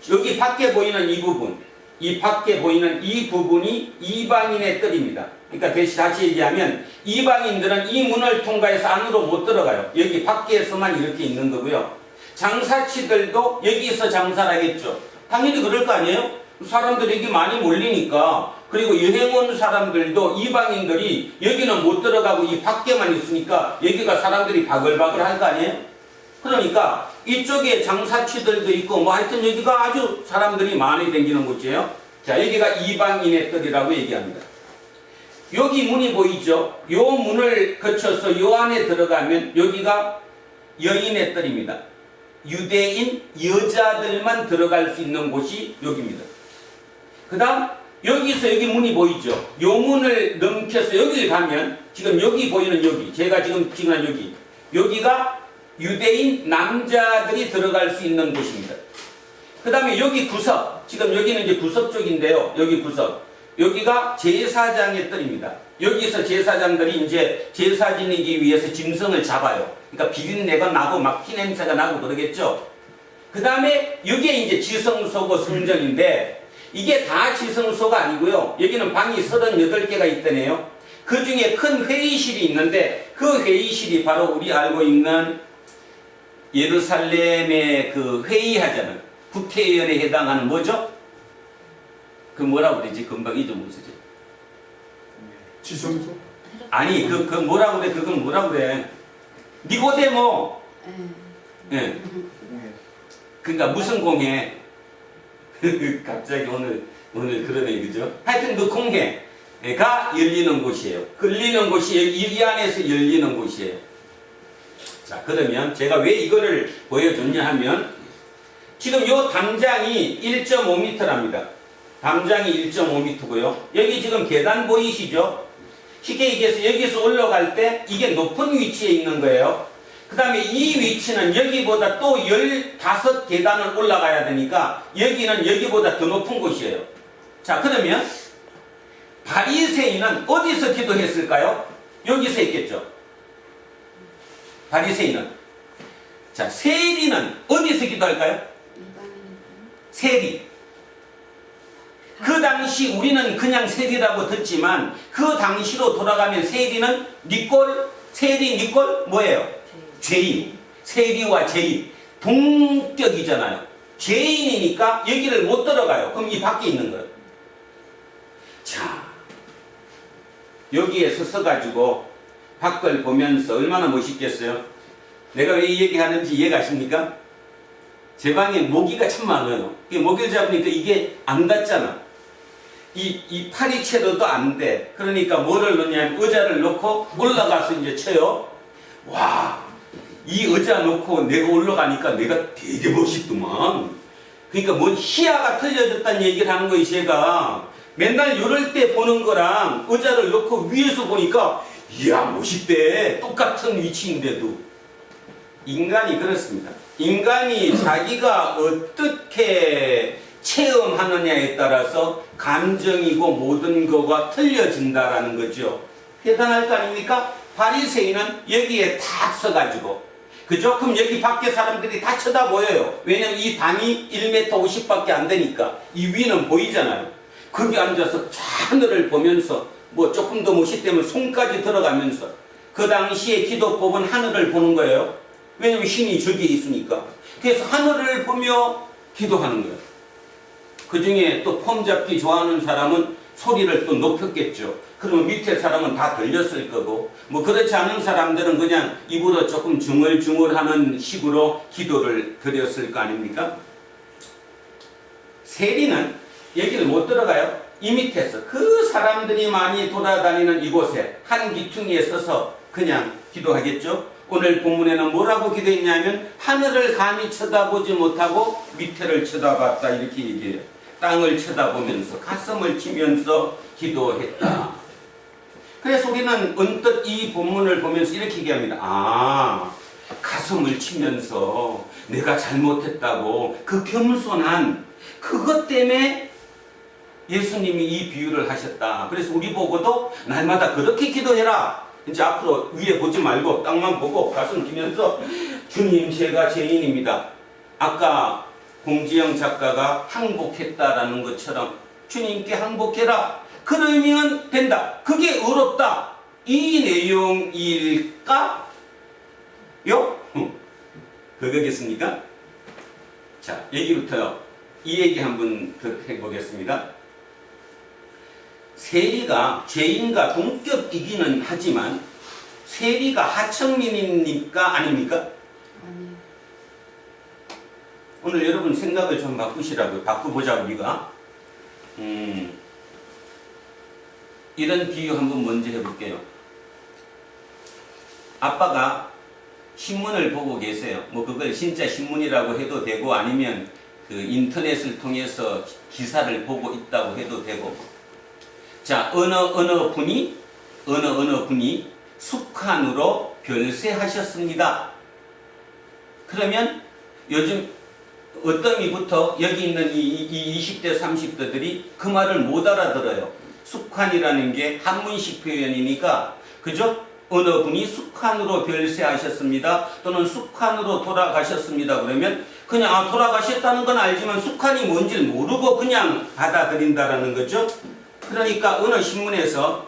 여기 밖에 보이는 이 부분, 이 밖에 보이는 이 부분이 이방인의 뜰입니다. 그러니까 다시 얘기하면 이방인들은 이 문을 통과해서 안으로 못 들어가요. 여기 밖에서만 이렇게 있는 거고요. 장사치들도 여기서 장사를 하겠죠. 당연히 그럴 거 아니에요? 사람들이 여기 많이 몰리니까. 그리고 여행 온 사람들도 이방인들이 여기는 못 들어가고 이 밖에만 있으니까 여기가 사람들이 바글바글 할 거 아니에요? 그러니까 이쪽에 장사치들도 있고 뭐 하여튼 여기가 아주 사람들이 많이 다니는 곳이에요. 자, 여기가 이방인의 뜰이라고 얘기합니다. 여기 문이 보이죠? 요 문을 거쳐서 요 안에 들어가면 여기가 여인의 뜰입니다. 유대인 여자들만 들어갈 수 있는 곳이 여기입니다. 그 다음 여기서 여기 문이 보이죠? 요 문을 넘겨서 여기를 가면 지금 여기 보이는 여기, 제가 지금 한 여기가 유대인 남자들이 들어갈 수 있는 곳입니다. 그 다음에 여기 구석, 지금 여기는 이제 구석 쪽인데요. 여기 구석, 여기가 제사장의 뜰입니다. 여기서 제사장들이 이제 제사 지내기 위해서 짐승을 잡아요. 그러니까 비린내가 나고 막 피냄새가 나고 그러겠죠. 그 다음에 여기에 이제 지성소고 성전인데 이게 다 지성소가 아니고요. 여기는 방이 38개가 있다네요. 그 중에 큰 회의실이 있는데 그 회의실이 바로 우리 알고 있는 예루살렘의 그 회의하잖아요. 국회의원에 해당하는 뭐죠? 그 뭐라고 그러지? 금방 잊어먹었지. 지성소? 아니 그 뭐라고 그래? 그건 뭐라고 그래? 니고데모. 예. 그러니까 무슨 공회? 갑자기 오늘 그러네, 그죠? 하여튼 그 공회가 열리는 곳이에요. 열리는 곳이 이 안에서 열리는 곳이에요. 자, 그러면 제가 왜 이거를 보여줬냐 하면 지금 요 담장이 1.5m랍니다. 담장이 1.5m고요. 여기 지금 계단 보이시죠? 쉽게 얘기해서 여기서 올라갈 때 이게 높은 위치에 있는 거예요. 그 다음에 이 위치는 여기보다 또 15계단을 올라가야 되니까 여기는 여기보다 더 높은 곳이에요. 자, 그러면 바리새인은 어디서 기도했을까요? 여기서 했겠죠. 바리새인은. 자, 세리는 어디서 기도할까요? 세리. 그 당시 우리는 그냥 세리라고 듣지만 그 당시로 돌아가면 세리는 세리 니꼴 뭐예요? 죄인. 세리와 죄인. 동격이잖아요. 죄인이니까 여기를 못 들어가요. 그럼 이 밖에 있는 거예요. 자, 여기에 서가지고 밖을 보면서 얼마나 멋있겠어요? 내가 왜 이 얘기 하는지 이해가십니까? 제 방에 모기가 참 많아요. 모기를 잡으니까 이게 안 닿잖아. 이 파리채로도 안 돼. 그러니까 뭐를 넣냐면 의자를 놓고 올라가서 이제 쳐요. 와, 이 의자 놓고 내가 올라가니까 내가 되게 멋있더만. 그러니까 뭔 시야가 틀려졌다는 얘기를 하는 거예요, 제가. 맨날 이럴 때 보는 거랑 의자를 놓고 위에서 보니까 이야, 멋있대. 똑같은 위치인데도. 인간이 그렇습니다. 인간이 자기가 어떻게 체험하느냐에 따라서 감정이고 모든 거가 틀려진다라는 거죠. 대단할 거 아닙니까? 바리새인은 여기에 딱 서가지고, 그죠? 그럼 여기 밖에 사람들이 다 쳐다보여요. 왜냐면 이 담이 1m 50밖에 안 되니까 이 위는 보이잖아요. 거기 앉아서 저 하늘을 보면서 뭐 조금 더 멋있다면 손까지 들어가면서 그 당시에 기도법은 하늘을 보는 거예요. 왜냐면 신이 저기에 있으니까. 그래서 하늘을 보며 기도하는 거예요. 그 중에 또 폼 잡기 좋아하는 사람은 소리를 또 높였겠죠. 그러면 밑에 사람은 다 들렸을 거고, 뭐 그렇지 않은 사람들은 그냥 입으로 조금 중얼중얼하는 식으로 기도를 드렸을 거 아닙니까? 세리는 여기를 못 들어가요. 이 밑에서 그 사람들이 많이 돌아다니는 이곳에 한 기퉁이에 서서 그냥 기도하겠죠. 오늘 본문에는 뭐라고 기도했냐면 하늘을 감히 쳐다보지 못하고 밑에를 쳐다봤다 이렇게 얘기해요. 땅을 쳐다보면서 가슴을 치면서 기도했다. 그래서 우리는 언뜻 이 본문을 보면서 이렇게 얘기합니다. 아, 가슴을 치면서 내가 잘못했다고 그 겸손한 그것 때문에 예수님이 이 비유를 하셨다. 그래서 우리 보고도 날마다 그렇게 기도해라. 이제 앞으로 위에 보지 말고 땅만 보고 가슴 치면서 주님 제가 죄인입니다. 아까 공지영 작가가 항복했다라는 것처럼 주님께 항복해라. 그러면 된다. 그게 의롭다. 이 내용일까요? 그거겠습니까? 자, 여기부터요. 이 얘기 한번 더 해보겠습니다. 세리가 죄인과 동격이기는 하지만 세리가 하청민입니까? 아닙니까? 아니요. 오늘 여러분 생각을 좀 바꾸시라고요. 바꾸보자 우리가. 이런 비유 한번 먼저 해볼게요. 아빠가 신문을 보고 계세요. 뭐 그걸 진짜 신문이라고 해도 되고 아니면 그 인터넷을 통해서 기사를 보고 있다고 해도 되고. 자, 어느 분이 숙한으로 별세하셨습니다. 그러면 요즘 어떤 이부터 여기 있는 이 20대 30대들이 그 말을 못 알아들어요. 숙한이라는 게 한문식 표현이니까, 그죠? 어느 분이 숙한으로 별세하셨습니다. 또는 숙한으로 돌아가셨습니다. 그러면 그냥 돌아가셨다는 건 알지만 숙한이 뭔지를 모르고 그냥 받아들인다라는 거죠. 그러니까 어느 신문에서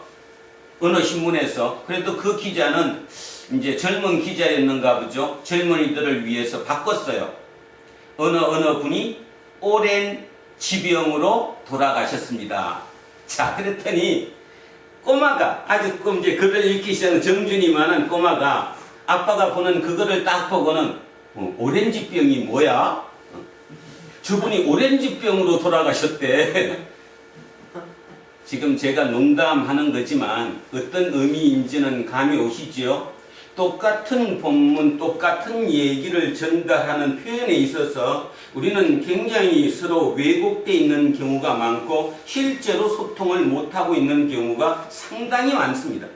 그래도 그 기자는 이제 젊은 기자였는가 보죠. 젊은이들을 위해서 바꿨어요. 어느 분이 오랜 지병으로 돌아가셨습니다. 자, 그랬더니 꼬마가 아주 이제 글을 읽기 시작한 정준이만한 꼬마가 아빠가 보는 그거를 딱 보고는 오렌지병이 뭐야? 저분이 오렌지병으로 돌아가셨대. 지금 제가 농담하는 거지만 어떤 의미인지는 감이 오시죠? 똑같은 본문, 똑같은 얘기를 전달하는 표현에 있어서 우리는 굉장히 서로 왜곡되어 있는 경우가 많고 실제로 소통을 못하고 있는 경우가 상당히 많습니다.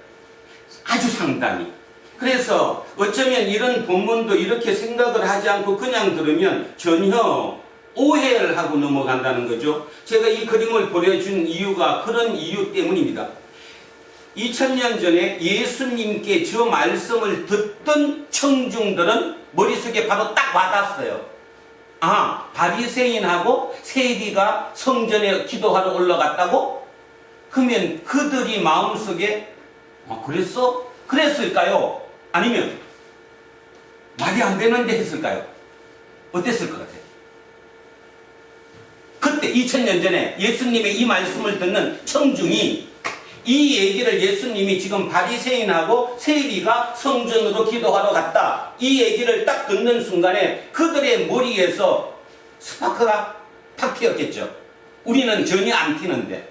아주 상당히. 그래서 어쩌면 이런 본문도 이렇게 생각을 하지 않고 그냥 들으면 전혀 오해를 하고 넘어간다는 거죠. 제가 이 그림을 보여준 이유가 그런 이유 때문입니다. 2000년 전에 예수님께 저 말씀을 듣던 청중들은 머릿속에 바로 딱 와닿았어요. 아, 바리새인하고 세리가 성전에 기도하러 올라갔다고? 그러면 그들이 마음속에 그랬어? 그랬을까요? 아니면 말이 안 되는데 했을까요? 어땠을 것 같아요? 그때 2000년 전에 예수님의 이 말씀을 듣는 청중이 이 얘기를 예수님이 지금 바리새인하고 세리가 성전으로 기도하러 갔다. 이 얘기를 딱 듣는 순간에 그들의 머리에서 스파크가 탁 튀었겠죠. 우리는 전혀 안 튀는데.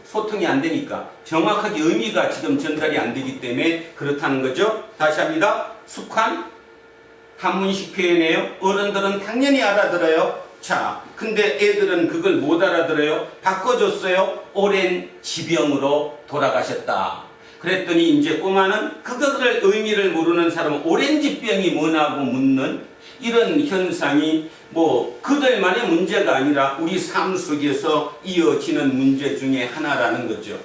소통이 안 되니까 정확하게 의미가 지금 전달이 안 되기 때문에 그렇다는 거죠. 다시 합니다. 숙한 한문식 표현이에요. 어른들은 당연히 알아들어요. 자, 근데 애들은 그걸 못 알아들어요. 바꿔줬어요. 오랜 지병으로 돌아가셨다. 그랬더니 이제 꼬마는 그거를 의미를 모르는 사람은 오렌지병이 뭐냐고 묻는 이런 현상이 뭐 그들만의 문제가 아니라 우리 삶 속에서 이어지는 문제 중에 하나라는 거죠.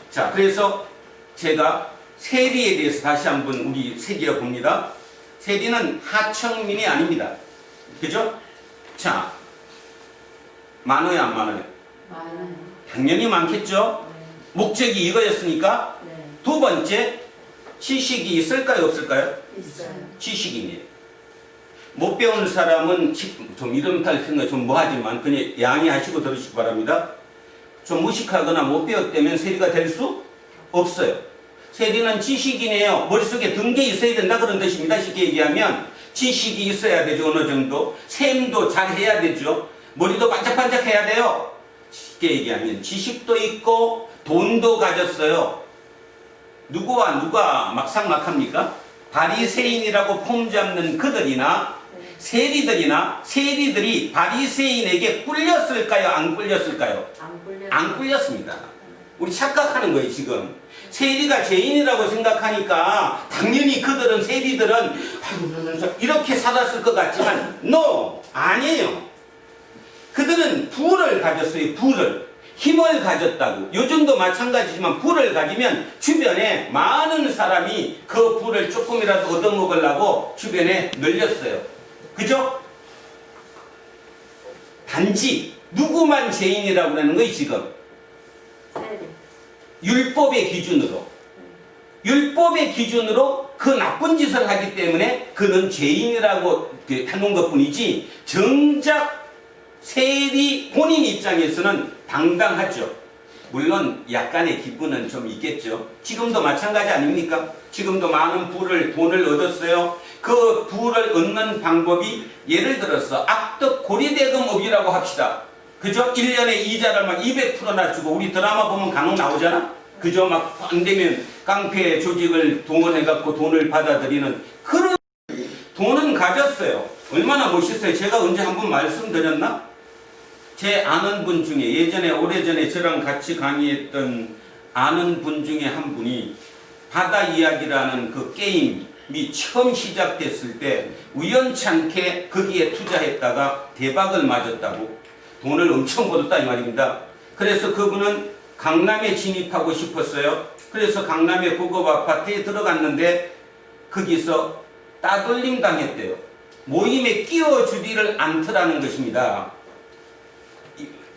자, 그래서 제가 세리에 대해서 다시 한번 우리 새겨 봅니다. 세리는 하청민이 아닙니다. 그죠? 자, 많아요, 안 많아요? 많아요. 당연히 많겠죠? 목적이 이거였으니까. 네. 두 번째, 지식이 있을까요, 없을까요? 있어요. 지식이네요. 못 배운 사람은 좀 이름탈 생각 좀 뭐하지만 그냥 양해하시고 들으시기 바랍니다. 좀 무식하거나 못 배웠다면 세리가 될 수 없어요. 세리는 지식이네요. 머릿속에 든 게 있어야 된다 그런 뜻입니다. 쉽게 얘기하면 지식이 있어야 되죠. 어느 정도. 셈도 잘 해야 되죠. 머리도 반짝반짝 해야 돼요. 쉽게 얘기하면 지식도 있고 돈도 가졌어요. 누구와 누가 막상막합니까? 바리새인이라고 폼 잡는 그들이나 세리들이 바리새인에게 꿀렸을까요? 안 꿀렸을까요? 안 꿀렸습니다. 우리 착각하는 거예요, 지금. 세리가 죄인이라고 생각하니까 당연히 그들은 세리들은 아이고 이렇게 살았을 것 같지만 no! 아니에요. 그들은 부를 가졌어요. 부를. 힘을 가졌다고. 요즘도 마찬가지지만 부를 가지면 주변에 많은 사람이 그 부를 조금이라도 얻어먹으려고 주변에 늘렸어요. 그죠? 단지 누구만 죄인이라고 하는 거예요, 지금. 율법의 기준으로. 율법의 기준으로 그 나쁜 짓을 하기 때문에 그는 죄인이라고 하는 것 뿐이지 정작 세리 본인 입장에서는 당당하죠. 물론 약간의 기분은 좀 있겠죠. 지금도 마찬가지 아닙니까? 지금도 많은 돈을 얻었어요. 그 부를 얻는 방법이 예를 들어서 악덕 고리대금업이라고 합시다. 그죠? 1년에 이자를 막 200%나 주고 우리 드라마 보면 간혹 나오잖아? 그죠? 막 안 되면 깡패 조직을 동원해갖고 돈을 받아들이는 그런 돈은 가졌어요. 얼마나 멋있어요. 제가 언제 한번 말씀드렸나? 제 아는 분 중에 예전에 오래전에 저랑 같이 강의했던 아는 분 중에 한 분이 바다 이야기라는 그 게임이 처음 시작됐을 때 우연찮게 거기에 투자했다가 대박을 맞았다고 돈을 엄청 벌었다 이 말입니다. 그래서 그분은 강남에 진입하고 싶었어요. 그래서 강남의 고급 아파트에 들어갔는데 거기서 따돌림 당했대요. 모임에 끼워주지를 않더라는 것입니다.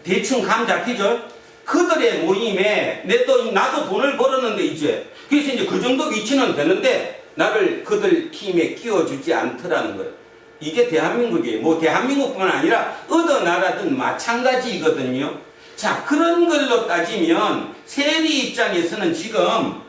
대충 감 잡히죠? 그들의 모임에 나도 돈을 벌었는데 이제 그래서 이제 그 정도 위치는 되는데 나를 그들 팀에 끼워주지 않더라는 거예요. 이게 대한민국이에요. 뭐 대한민국뿐만 아니라 어느 나라든 마찬가지이거든요. 자, 그런 걸로 따지면 세리 입장에서는 지금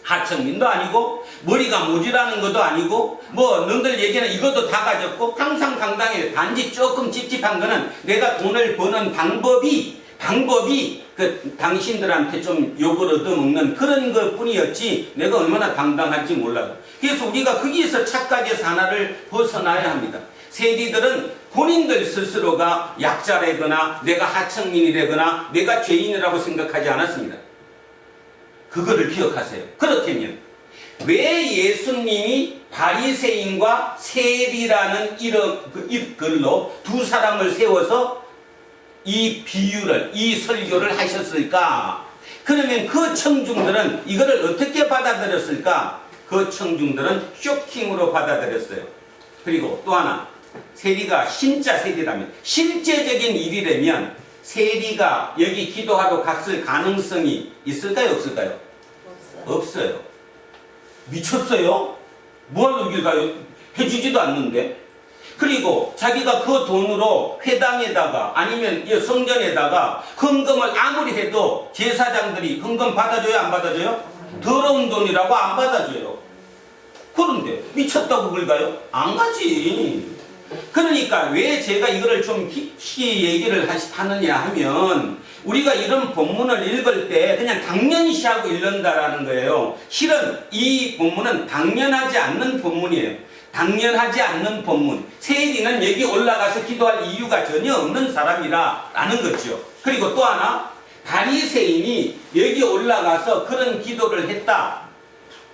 하청민도 아니고 머리가 모지라는 것도 아니고 뭐 너희들 얘기는 이것도 다 가졌고 항상 당당해. 단지 조금 찝찝한 거는 내가 돈을 버는 방법이 그 당신들한테 좀 욕을 얻어먹는 그런 것 뿐이었지 내가 얼마나 당당할지 몰라요. 그래서 우리가 거기에서 착각에서 하나를 벗어나야 합니다. 세리들은 본인들 스스로가 약자라거나 내가 하청민이라거나 내가 죄인이라고 생각하지 않았습니다. 그거를 기억하세요. 그렇다면 왜 예수님이 바리새인과 세리라는 글로 두 사람을 세워서 이 비유를, 이 설교를 하셨을까? 그러면 그 청중들은 이거를 어떻게 받아들였을까? 그 청중들은 쇼킹으로 받아들였어요. 그리고 또 하나, 세리가 진짜 세리라면, 실제적인 일이라면 세리가 여기 기도하러 갔을 가능성이 있을까요? 없을까요? 없어요. 미쳤어요? 뭐하러 여길 가요? 해주지도 않는데. 그리고 자기가 그 돈으로 회당에다가 아니면 성전에다가 헌금을 아무리 해도 제사장들이 헌금 받아줘요? 안 받아줘요? 더러운 돈이라고 안 받아줘요. 그런데 미쳤다고 그걸 가요? 안 가지. 그러니까 왜 제가 이거를 좀 깊이 얘기를 하느냐 하면 우리가 이런 본문을 읽을 때 그냥 당연시하고 읽는다라는 거예요. 실은 이 본문은 당연하지 않는 본문이에요. 당연하지 않는 본문. 세리는 여기 올라가서 기도할 이유가 전혀 없는 사람이라는 거죠. 그리고 또 하나, 바리새인이 여기 올라가서 그런 기도를 했다.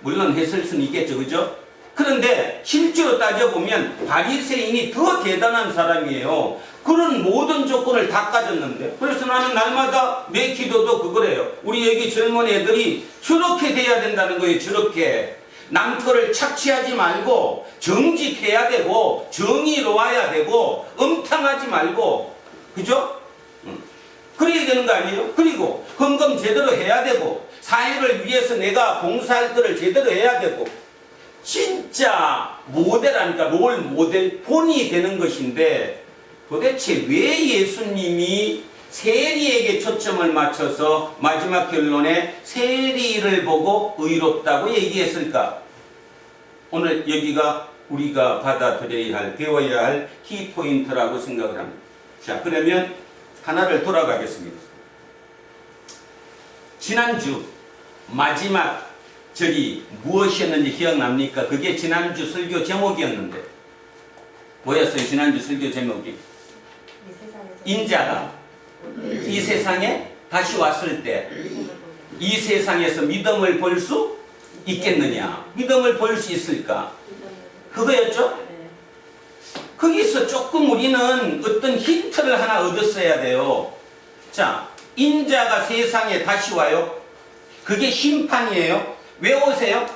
물론 했을 수는 있겠죠, 그죠? 그런데 실제로 따져보면 바리새인이 더 대단한 사람이에요. 그런 모든 조건을 다 가졌는데, 그래서 나는 날마다 내 기도도 그거래요. 우리 여기 젊은 애들이 저렇게 돼야 된다는 거예요. 저렇게 남 거를 착취하지 말고 정직해야 되고 정의로워야 되고 음탕하지 말고, 그죠? 그래야 되는 거 아니에요? 그리고 헌금 제대로 해야 되고 사회를 위해서 내가 봉사할 거를 제대로 해야 되고, 진짜 모델하니까 롤 모델 본이 되는 것인데, 도대체 왜 예수님이 세리에게 초점을 맞춰서 마지막 결론에 세리를 보고 의롭다고 얘기했을까? 오늘 여기가 우리가 받아들여야 할, 배워야 할 키포인트라고 생각을 합니다. 자, 그러면 하나를 돌아가겠습니다. 지난주 마지막 무엇이었는지 기억납니까? 그게 지난주 설교 제목이었는데 뭐였어요? 지난주 설교 제목이 인자가 이 세상에 다시 왔을 때 이 세상에서 믿음을 볼 수 있겠느냐? 믿음을 볼 수 있을까? 그거였죠? 거기서 조금 우리는 어떤 힌트를 하나 얻었어야 돼요. 자, 인자가 세상에 다시 와요. 그게 심판이에요. 왜 오세요?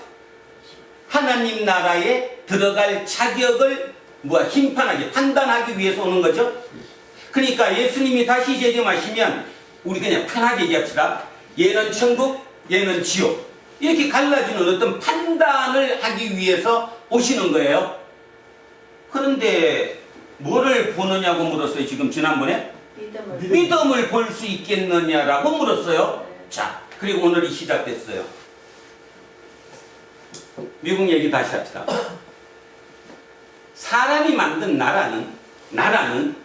하나님 나라에 들어갈 자격을 심판하기, 판단하기 위해서 오는 거죠. 그러니까 예수님이 다시 재림하시면 우리 그냥 편하게 얘기합시다. 얘는 천국, 얘는 지옥. 이렇게 갈라지는 어떤 판단을 하기 위해서 오시는 거예요. 그런데 뭐를 보느냐고 물었어요. 지금 지난번에 믿음을 볼 수 있겠느냐라고 물었어요. 자, 그리고 오늘이 시작됐어요. 미국 얘기 다시 합시다. 사람이 만든 나라는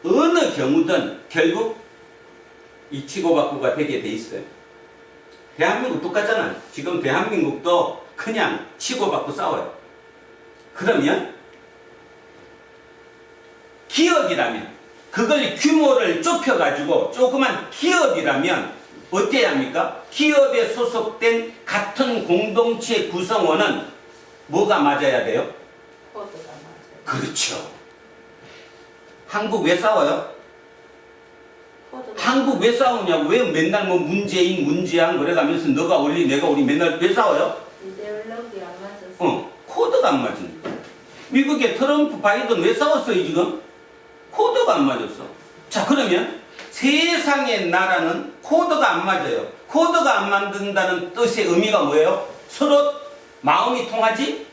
어느 경우든 결국 이 치고받고가 되게 돼 있어요. 대한민국 똑같잖아요. 지금 대한민국도 그냥 치고받고 싸워요. 그러면 기업이라면, 그걸 규모를 좁혀가지고 조그만 기업이라면 어때야 합니까? 기업에 소속된 같은 공동체 구성원은 뭐가 맞아야 돼요? 코드가 맞아요. 그렇죠. 한국 왜 싸워요? 코드가 한국 왜 싸우냐고. 왜 맨날 문재인, 문재양 그래가면서 너가 올리 내가 올리 맨날 왜 싸워요? 이데올로기 안 맞았어. 코드가 안 맞으니까. 미국의 트럼프, 바이든 왜 싸웠어요 지금? 코드가 안 맞았어. 자, 그러면 세상의 나라는 코드가 안 맞아요. 코드가 안 맞는다는 뜻의 의미가 뭐예요? 서로 마음이 통하지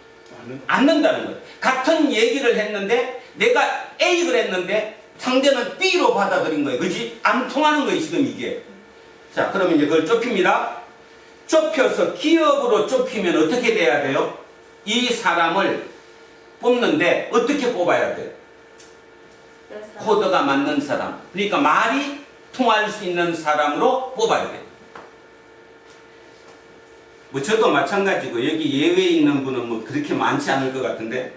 않는다는 거예요. 같은 얘기를 했는데 내가 A를 했는데 상대는 B로 받아들인 거예요. 그지? 안 통하는 거예요 지금 이게. 자, 그러면 이제 그걸 좁힙니다. 좁혀서 기업으로 좁히면 어떻게 돼야 돼요? 이 사람을 뽑는데 어떻게 뽑아야 돼요? 코드가 맞는 사람, 그러니까 말이 통할 수 있는 사람으로 뽑아야 돼요. 저도 마찬가지고 여기 예외에 있는 분은 그렇게 많지 않을 것 같은데,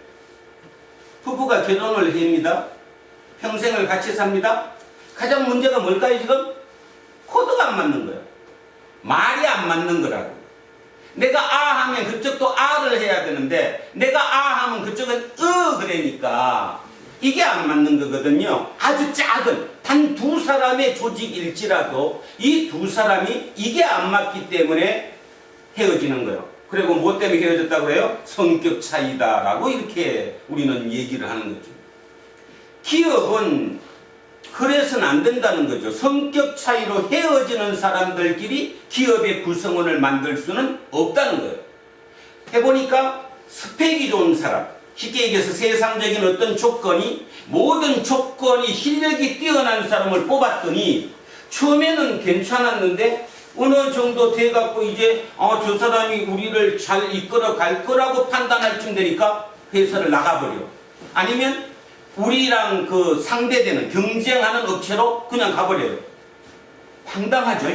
부부가 결혼을 합니다. 평생을 같이 삽니다. 가장 문제가 뭘까요 지금? 코드가 안 맞는 거예요. 말이 안 맞는 거라고. 내가 아 하면 그쪽도 아를 해야 되는데 내가 아 하면 그쪽은 그러니까 이게 안 맞는 거거든요. 아주 작은 단 두 사람의 조직일지라도 이 두 사람이 이게 안 맞기 때문에 헤어지는 거예요. 그리고 뭐 때문에 헤어졌다고 해요? 성격 차이다라고 이렇게 우리는 얘기를 하는 거죠. 기업은 그래서는 안 된다는 거죠. 성격 차이로 헤어지는 사람들끼리 기업의 구성원을 만들 수는 없다는 거예요. 해보니까 스펙이 좋은 사람, 쉽게 얘기해서 세상적인 어떤 조건이, 모든 조건이 실력이 뛰어난 사람을 뽑았더니 처음에는 괜찮았는데 어느 정도 돼갖고 이제 저 사람이 우리를 잘 이끌어 갈 거라고 판단할 쯤 되니까 회사를 나가버려. 아니면 우리랑 그 상대되는 경쟁하는 업체로 그냥 가버려요. 황당하죠?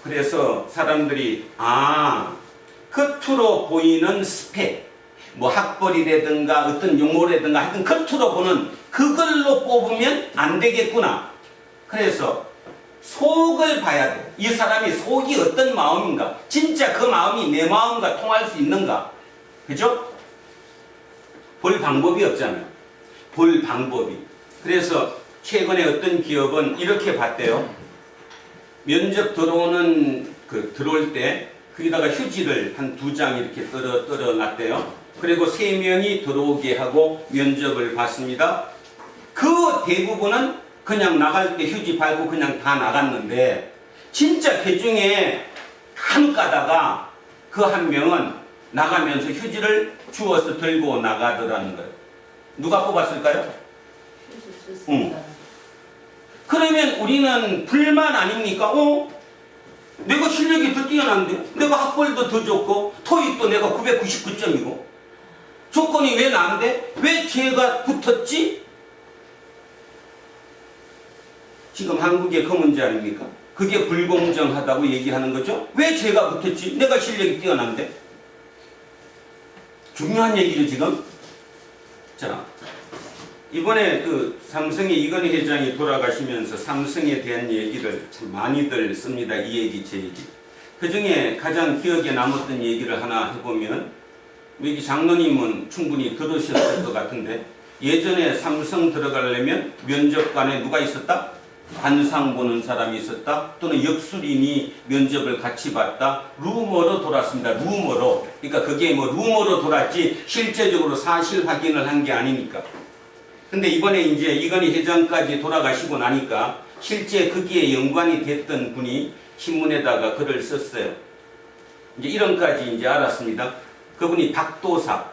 그래서 사람들이 겉으로 보이는 스펙, 학벌이라든가 어떤 용어라든가 하여튼 겉으로 보는 그걸로 뽑으면 안 되겠구나. 그래서 속을 봐야 돼. 이 사람이 속이 어떤 마음인가? 진짜 그 마음이 내 마음과 통할 수 있는가? 그죠? 볼 방법이 없잖아요. 볼 방법이. 그래서 최근에 어떤 기업은 이렇게 봤대요. 면접 들어올 때 거기다가 휴지를 한 2장 이렇게 떨어 놨대요. 그리고 3명이 들어오게 하고 면접을 봤습니다. 그 대부분은 그냥 나갈 때 휴지 밟고 그냥 다 나갔는데 진짜 그 중에 한 까다가 그 한 명은 나가면서 휴지를 주워서 들고 나가더라는 거예요. 누가 뽑았을까요? 응. 그러면 우리는 불만 아닙니까? 내가 실력이 더 뛰어난데, 내가 학벌도 더 좋고, 토익도 내가 999점이고, 조건이 왜 나은데? 왜 걔가 붙었지? 지금 한국의 그 문제 아닙니까? 그게 불공정하다고 얘기하는 거죠? 왜 쟤가 붙었지? 내가 실력이 뛰어난데? 중요한 얘기죠, 지금? 자, 이번에 그 삼성의 이건희 회장이 돌아가시면서 삼성에 대한 얘기를 참 많이들 씁니다. 이 얘기, 제 얘기. 그 중에 가장 기억에 남았던 얘기를 하나 해보면, 여기 장로님은 충분히 들으셨을 것 같은데, 예전에 삼성 들어가려면 면접관에 누가 있었다? 관상 보는 사람이 있었다. 또는 역술인이 면접을 같이 봤다. 루머로 돌았습니다. 루머로. 그러니까 그게 뭐 루머로 돌았지 실제적으로 사실 확인을 한 게 아니니까. 근데 이번에 이제 이건희 회장까지 돌아가시고 나니까 실제 거기에 연관이 됐던 분이 신문에다가 글을 썼어요. 이제 이런까지 이제 알았습니다. 그분이 박도사.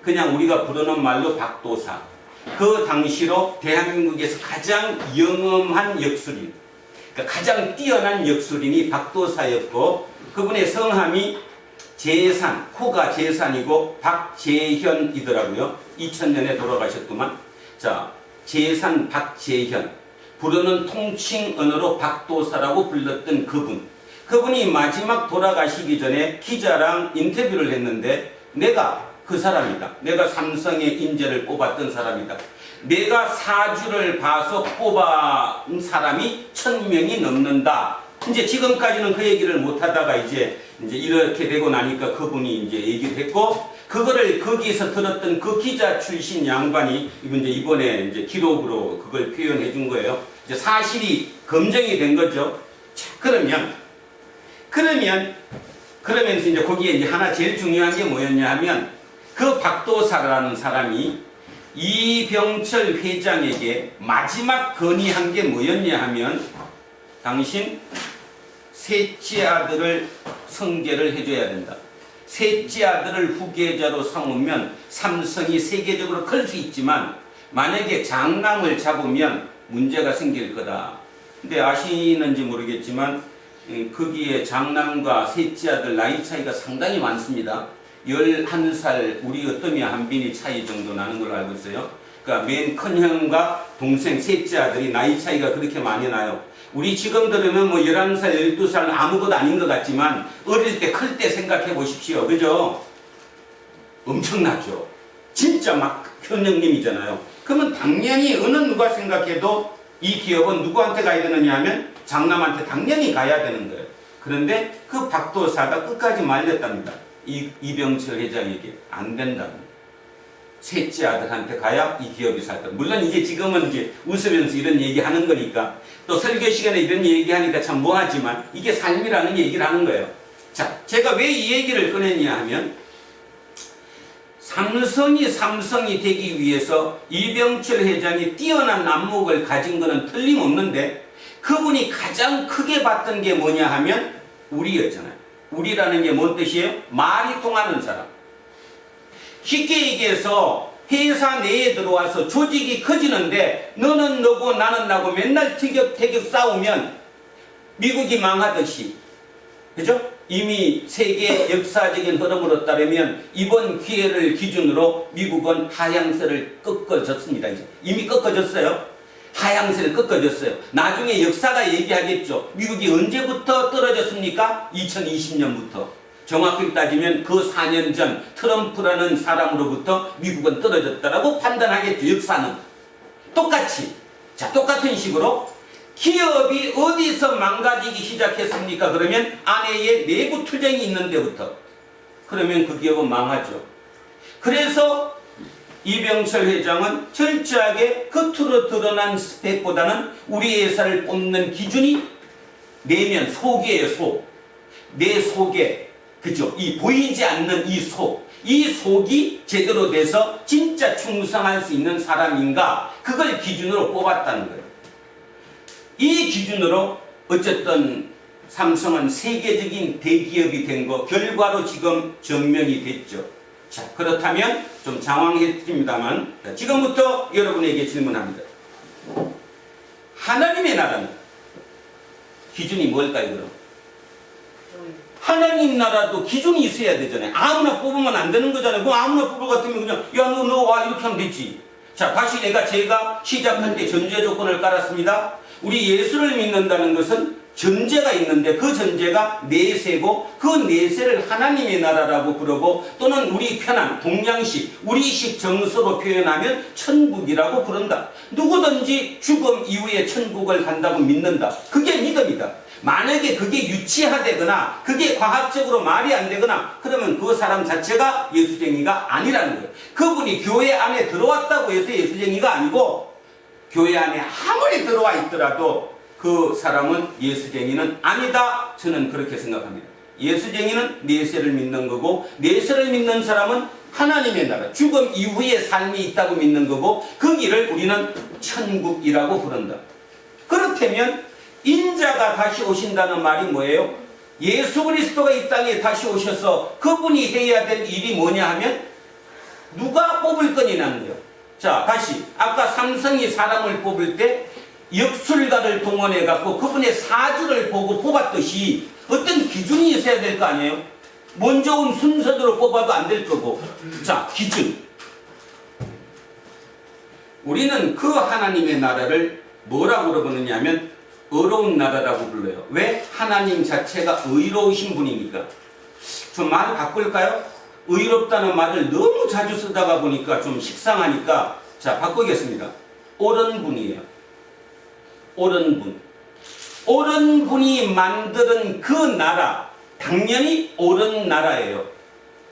그냥 우리가 부르는 말로 박도사. 그 당시로 대한민국에서 가장 영험한 역술인, 그러니까 가장 뛰어난 역술인이 박도사였고, 그분의 성함이 재산, 코가 재산이고 박재현이더라고요. 2000년에 돌아가셨구만. 자, 재산 박재현. 부르는 통칭 언어로 박도사라고 불렀던 그분이 마지막 돌아가시기 전에 기자랑 인터뷰를 했는데, 내가 그 사람이다. 내가 삼성의 인재를 뽑았던 사람이다. 내가 사주를 봐서 뽑은 사람이 1000명이 넘는다. 이제 지금까지는 그 얘기를 못 하다가 이제 이렇게 되고 나니까 그분이 이제 얘기를 했고, 그거를 거기에서 들었던 그 기자 출신 양반이 이번에 이제 기록으로 그걸 표현해 준 거예요. 이제 사실이 검증이 된 거죠. 자, 그러면서 이제 거기에 이제 하나 제일 중요한 게 뭐였냐 하면, 그 박도사라는 사람이 이병철 회장에게 마지막 건의한 게 뭐였냐 하면, 당신 셋째 아들을 성계를 해줘야 된다. 셋째 아들을 후계자로 삼으면 삼성이 세계적으로 클 수 있지만 만약에 장남을 잡으면 문제가 생길 거다. 근데 아시는지 모르겠지만 거기에 장남과 셋째 아들 나이 차이가 상당히 많습니다. 11살 우리 어떠미와 한빈이 차이 정도 나는 걸로 알고 있어요. 그러니까 맨 큰 형과 동생 셋째 아들이 나이 차이가 그렇게 많이 나요. 우리 지금 들으면 뭐 11살, 12살 아무것도 아닌 것 같지만 어릴 때 클 때 생각해 보십시오. 그죠? 엄청나죠? 진짜 막 현역님이잖아요. 그러면 당연히 어느 누가 생각해도 이 기업은 누구한테 가야 되느냐 하면 장남한테 당연히 가야 되는 거예요. 그런데 그 박도사가 끝까지 말렸답니다. 이병철 회장에게 안 된다고. 셋째 아들한테 가야 이 기업이 살다. 물론 이제 지금은 이제 웃으면서 이런 얘기 하는 거니까, 또 설교 시간에 이런 얘기 하니까 참 뭐하지만 이게 삶이라는 얘기를 하는 거예요. 자, 제가 왜 이 얘기를 꺼냈냐 하면, 삼성이 되기 위해서 이병철 회장이 뛰어난 안목을 가진 것은 틀림없는데, 그분이 가장 크게 봤던 게 뭐냐 하면 우리였잖아요. 우리라는 게 뭔 뜻이에요? 말이 통하는 사람. 쉽게 얘기해서 회사 내에 들어와서 조직이 커지는데 너는 너고 나는 나고 맨날 티격태격 싸우면 미국이 망하듯이, 그죠? 이미 세계 역사적인 흐름으로 따르면 이번 기회를 기준으로 미국은 하향세를 꺾어졌습니다. 이미 꺾어졌어요. 하향세를 꺾어졌어요. 나중에 역사가 얘기하겠죠. 미국이 언제부터 떨어졌습니까? 2020년부터. 정확히 따지면 그 4년 전 트럼프라는 사람으로부터 미국은 떨어졌다라고 판단하겠죠. 역사는. 똑같이. 자, 똑같은 식으로 기업이 어디서 망가지기 시작했습니까? 그러면 안에 내부 투쟁이 있는 데부터. 그러면 그 기업은 망하죠. 그래서 이병철 회장은 철저하게 겉으로 드러난 스펙보다는 우리 회사를 뽑는 기준이 내면 속이에요. 속. 내 속에, 그죠? 이 보이지 않는 이 속. 이 속이 제대로 돼서 진짜 충성할 수 있는 사람인가, 그걸 기준으로 뽑았다는 거예요. 이 기준으로 어쨌든 삼성은 세계적인 대기업이 된 거 결과로 지금 증명이 됐죠. 자, 그렇다면 좀 장황했습니다만 지금부터 여러분에게 질문합니다. 하나님의 나라는 기준이 뭘까요? 그럼 하나님 나라도 기준이 있어야 되잖아요. 아무나 뽑으면 안 되는 거잖아요. 그럼 아무나 뽑을 것 같으면 그냥 야 너 와 이렇게 하면 되지. 자, 다시 제가 시작할 때 전제 조건을 깔았습니다. 우리 예수를 믿는다는 것은 전제가 있는데 그 전제가 내세고 그 내세를 하나님의 나라라고 부르고 또는 우리 편한 동양식 우리식 정서로 표현하면 천국이라고 부른다. 누구든지 죽음 이후에 천국을 간다고 믿는다. 그게 믿음이다. 만약에 그게 유치하되거나 그게 과학적으로 말이 안 되거나 그러면 그 사람 자체가 예수쟁이가 아니라는 거예요. 그분이 교회 안에 들어왔다고 해서 예수쟁이가 아니고 교회 안에 아무리 들어와 있더라도 그 사람은 예수쟁이는 아니다. 저는 그렇게 생각합니다. 예수쟁이는 내세를 믿는 거고 내세를 믿는 사람은 하나님의 나라, 죽음 이후에 삶이 있다고 믿는 거고 그 길을 우리는 천국이라고 부른다. 그렇다면 인자가 다시 오신다는 말이 뭐예요? 예수 그리스도가 이 땅에 다시 오셔서 그분이 해야 될 일이 뭐냐 하면 누가 뽑을 거냐는 거예요. 자, 다시 아까 삼성이 사람을 뽑을 때 역술가를 동원해 갖고 그분의 사주를 보고 뽑았듯이 어떤 기준이 있어야 될 거 아니에요? 먼저 온 순서대로 뽑아도 안 될 거고. 자, 기준. 우리는 그 하나님의 나라를 뭐라고 부르느냐 하면 의로운 나라라고 불러요. 왜? 하나님 자체가 의로우신 분이니까. 좀 말을 바꿀까요? 의롭다는 말을 너무 자주 쓰다가 보니까 좀 식상하니까 자, 바꾸겠습니다. 옳은 분이에요. 옳은 분. 옳은 분이 만드는 그 나라, 당연히 옳은 나라예요.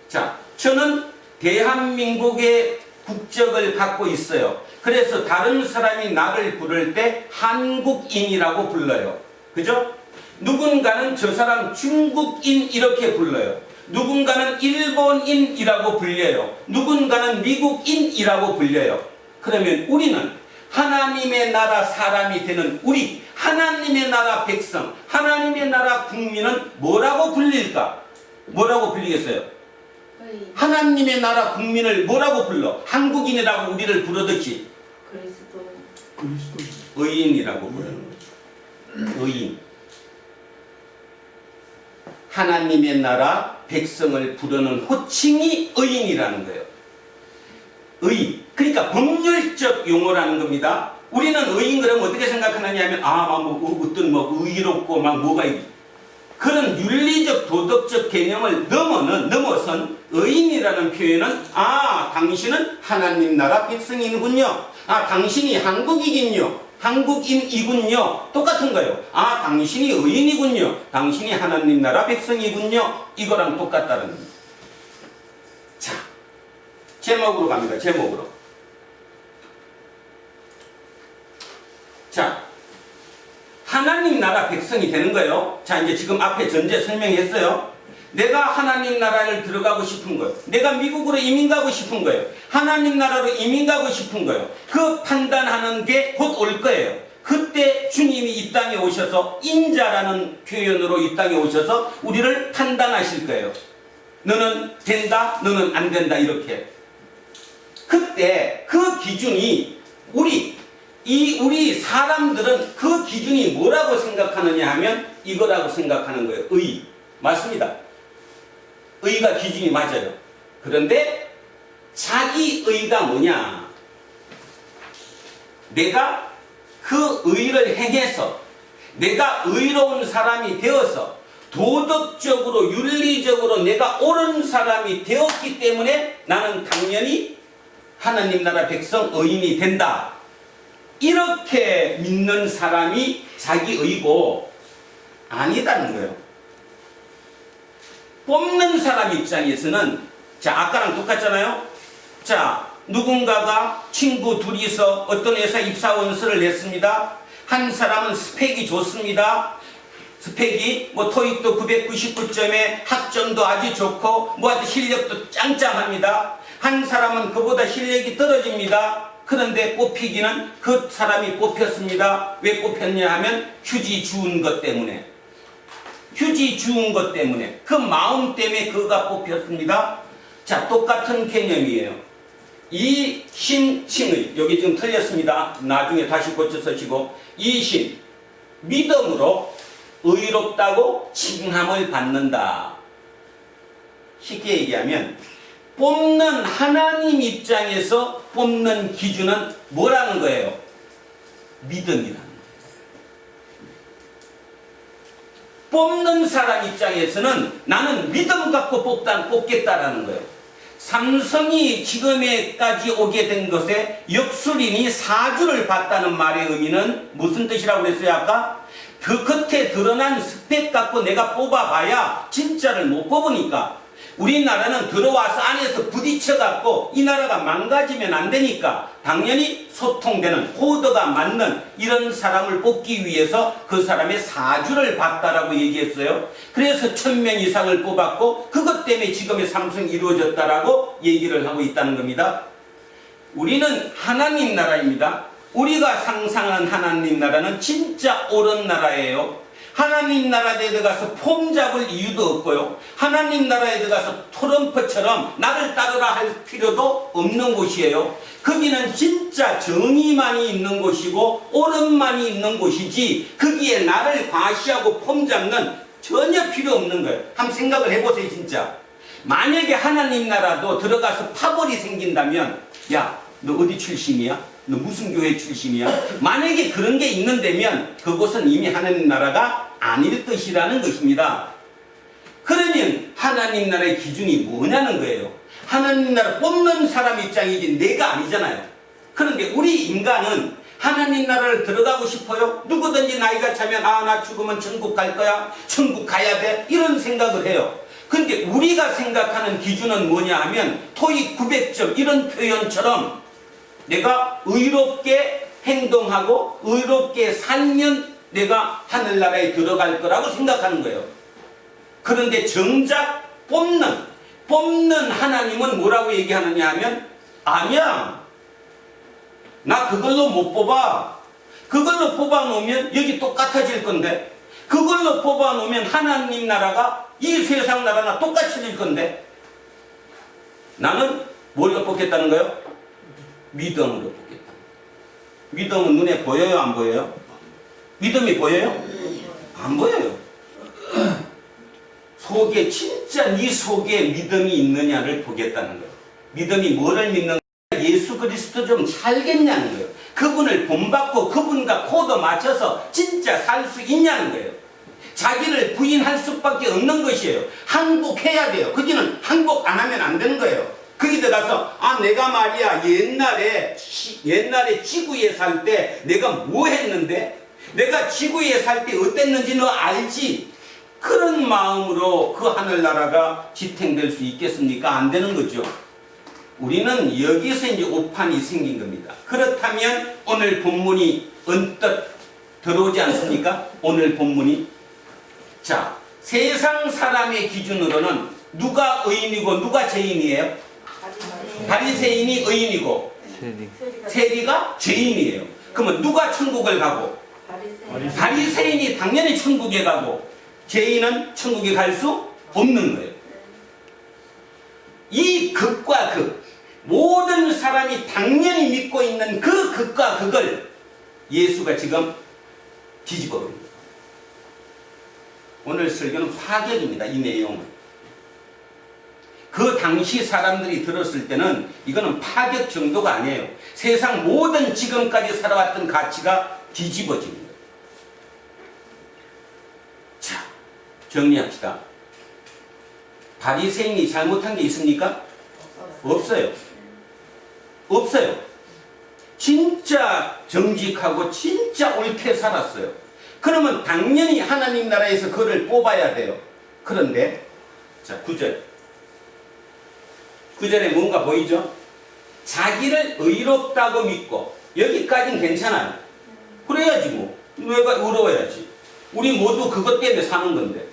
자, 저는 대한민국의 국적을 갖고 있어요. 그래서 다른 사람이 나를 부를 때 한국인이라고 불러요. 그죠? 누군가는 저 사람 중국인 이렇게 불러요. 누군가는 일본인이라고 불려요. 누군가는 미국인이라고 불려요. 그러면 우리는 하나님의 나라 사람이 되는 우리 하나님의 나라 백성, 하나님의 나라 국민은 뭐라고 불릴까? 뭐라고 불리겠어요? 하나님의 나라 국민을 뭐라고 불러? 한국인이라고 우리를 부르듯이 그리스도 의인이라고 불러요. 의인. 하나님의 나라 백성을 부르는 호칭이 의인이라는 거예요. 의인. 그러니까 법률적 용어라는 겁니다. 우리는 의인 그러면 어떻게 생각하느냐 하면 어떤 의롭고 뭐가 그런 윤리적 도덕적 개념을 넘어선 의인이라는 표현은 당신은 하나님 나라 백성이군요. 당신이 한국인이군요. 똑같은 거예요. 당신이 의인이군요. 당신이 하나님 나라 백성이군요. 이거랑 똑같다는 겁니다. 자, 제목으로 갑니다. 제목으로. 자, 하나님 나라 백성이 되는 거예요. 자, 이제 지금 앞에 전제 설명했어요. 내가 하나님 나라를 들어가고 싶은 거예요. 내가 미국으로 이민 가고 싶은 거예요. 하나님 나라로 이민 가고 싶은 거예요. 그 판단하는 게 곧 올 거예요. 그때 주님이 이 땅에 오셔서 인자라는 표현으로 이 땅에 오셔서 우리를 판단하실 거예요. 너는 된다, 너는 안 된다 이렇게. 그때 그 기준이 우리 사람들은 그 기준이 뭐라고 생각하느냐 하면 이거라고 생각하는 거예요. 의. 맞습니다. 의가 기준이 맞아요. 그런데 자기 의가 뭐냐? 내가 그 의를 행해서 내가 의로운 사람이 되어서 도덕적으로 윤리적으로 내가 옳은 사람이 되었기 때문에 나는 당연히 하나님 나라 백성 의인이 된다. 이렇게 믿는 사람이 자기의고 아니다는 거예요. 뽑는 사람 입장에서는, 자, 아까랑 똑같잖아요. 자, 누군가가 친구 둘이서 어떤 회사 입사원서를 냈습니다. 한 사람은 스펙이 좋습니다. 스펙이 뭐 토익도 999점에 학점도 아주 좋고 뭐 하여튼 실력도 짱짱합니다. 한 사람은 그보다 실력이 떨어집니다. 그런데 뽑히기는 그 사람이 뽑혔습니다. 왜 뽑혔냐 하면 휴지 주운 것 때문에. 휴지 주운 것 때문에. 그 마음 때문에 그가 뽑혔습니다. 자, 똑같은 개념이에요. 이 칭의, 여기 지금 틀렸습니다. 나중에 다시 고쳐 쓰시고, 이 신, 믿음으로 의롭다고 칭함을 받는다. 쉽게 얘기하면 뽑는 하나님 입장에서 뽑는 기준은 뭐라는 거예요? 믿음이라는 거예요. 뽑는 사람 입장에서는 나는 믿음 갖고 뽑겠다라는 거예요. 삼성이 지금에까지 오게 된 것에 역술인이 사주를 봤다는 말의 의미는 무슨 뜻이라고 그랬어요 아까? 그 겉에 드러난 스펙 갖고 내가 뽑아봐야 진짜를 못 뽑으니까, 우리나라는 들어와서 안에서 부딪혀갖고 이 나라가 망가지면 안 되니까 당연히 소통되는, 코드가 맞는 이런 사람을 뽑기 위해서 그 사람의 사주를 봤다라고 얘기했어요. 그래서 1000명 이상을 뽑았고 그것 때문에 지금의 삼성이 이루어졌다라고 얘기를 하고 있다는 겁니다. 우리는 하나님 나라입니다. 우리가 상상하는 하나님 나라는 진짜 옳은 나라예요. 하나님 나라에 들어가서 폼 잡을 이유도 없고요. 하나님 나라에 들어가서 트럼프처럼 나를 따르라 할 필요도 없는 곳이에요. 거기는 진짜 정의만이 있는 곳이고 옳음만이 있는 곳이지, 거기에 나를 과시하고 폼 잡는 전혀 필요 없는 거예요. 한번 생각을 해보세요. 진짜 만약에 하나님 나라도 들어가서 파벌이 생긴다면, 야, 너 어디 출신이야? 너 무슨 교회 출신이야? 만약에 그런 게 있는다면 그곳은 이미 하나님 나라가 아닐 것이라는 것입니다. 그러면 하나님 나라의 기준이 뭐냐는 거예요. 하나님 나라 뽑는 사람 입장이지 내가 아니잖아요. 그런데 우리 인간은 하나님 나라를 들어가고 싶어요. 누구든지 나이가 차면 나 죽으면 천국 갈 거야, 천국 가야 돼, 이런 생각을 해요. 근데 우리가 생각하는 기준은 뭐냐 하면 토익 900점 이런 표현처럼 내가 의롭게 행동하고 의롭게 살면 내가 하늘나라에 들어갈 거라고 생각하는 거예요. 그런데 정작 뽑는 하나님은 뭐라고 얘기하느냐 하면, 아니야, 나 그걸로 못 뽑아. 그걸로 뽑아 놓으면 여기 똑같아질 건데, 그걸로 뽑아 놓으면 하나님 나라가 이 세상 나라나 똑같아질 건데, 나는 뭘로 뽑겠다는 거예요? 믿음으로 뽑겠다. 믿음은 눈에 보여요, 안 보여요? 믿음이 보여요? 안 보여요. 속에, 진짜 네 속에 믿음이 있느냐를 보겠다는 거예요. 믿음이 뭐를 믿는 거예요? 예수 그리스도 좀 살겠냐는 거예요. 그분을 본받고 그분과 코드 맞춰서 진짜 살 수 있냐는 거예요. 자기를 부인할 수밖에 없는 것이에요. 항복해야 돼요. 거기는 항복 안 하면 안 되는 거예요. 거기 들어가서 내가 말이야 옛날에 지구에 살 때 내가 뭐 했는데, 내가 지구에 살 때 어땠는지 너 알지? 그런 마음으로 그 하늘나라가 지탱될 수 있겠습니까? 안 되는 거죠. 우리는 여기서 이제 오판이 생긴 겁니다. 그렇다면 오늘 본문이 언뜻 들어오지 않습니까? 오늘 본문이, 자, 세상 사람의 기준으로는 누가 의인이고 누가 죄인이에요? 바리새인이 의인이고 세리가 죄인이에요. 그러면 누가 천국을 가고? 바리새인이 당연히 천국에 가고 죄인은 천국에 갈 수 없는 거예요. 이 극과 극, 모든 사람이 당연히 믿고 있는 그 극과 극을 예수가 지금 뒤집어 버립니다. 오늘 설교는 파격입니다. 이 내용은. 그 당시 사람들이 들었을 때는 이거는 파격 정도가 아니에요. 세상 모든 지금까지 살아왔던 가치가 뒤집어집니다. 자, 정리합시다. 바리새인이 잘못한 게 있습니까? 없어요. 없어요. 진짜 정직하고 진짜 옳게 살았어요. 그러면 당연히 하나님 나라에서 그를 뽑아야 돼요. 그런데 자 9절 9절에 뭔가 보이죠? 자기를 의롭다고 믿고 여기까지는 괜찮아요. 그래야지 뭐. 내가 의로워야지. 우리 모두 그것 때문에 사는 건데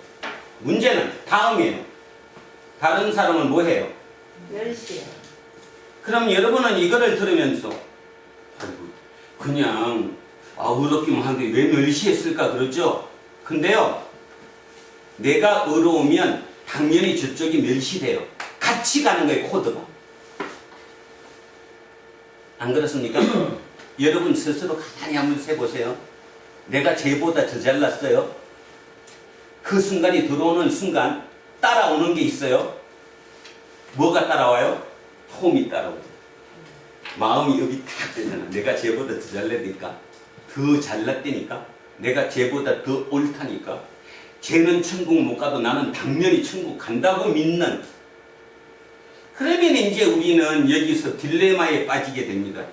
문제는 다음이에요. 다른 사람은 뭐 해요? 멸시요. 그럼 여러분은 이거를 들으면서 아이고 그냥 의롭기만 한데 왜 멸시했을까 그러죠? 근데요 내가 의로우면 당연히 저쪽이 멸시돼요. 같이 가는 거예요. 코드가. 안 그렇습니까? 여러분 스스로 가만히 한번 세보세요. 내가 쟤보다 더 잘났어요. 그 순간이 들어오는 순간 따라오는 게 있어요. 뭐가 따라와요? 폼이 따라오죠. 마음이 여기 딱 되잖아. 내가 쟤보다 더 잘나니까, 더 잘났다니까, 내가 쟤보다 더 옳다니까, 쟤는 천국 못 가도 나는 당연히 천국 간다고 믿는. 그러면 이제 우리는 여기서 딜레마에 빠지게 됩니다.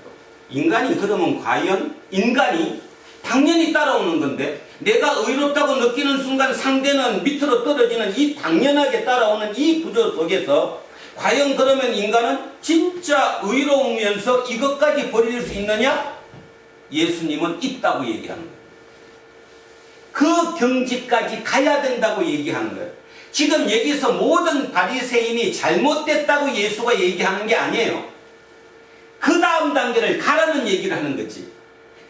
인간이 그러면 과연 인간이 당연히 따라오는 건데 내가 의롭다고 느끼는 순간 상대는 밑으로 떨어지는 이 당연하게 따라오는 이 구조 속에서 과연 그러면 인간은 진짜 의로우면서 이것까지 버릴 수 있느냐? 예수님은 있다고 얘기하는 거예요. 그 경지까지 가야 된다고 얘기하는 거예요. 지금 여기서 모든 바리새인이 잘못됐다고 예수가 얘기하는 게 아니에요. 그 다음 단계를 가라는 얘기를 하는 거지.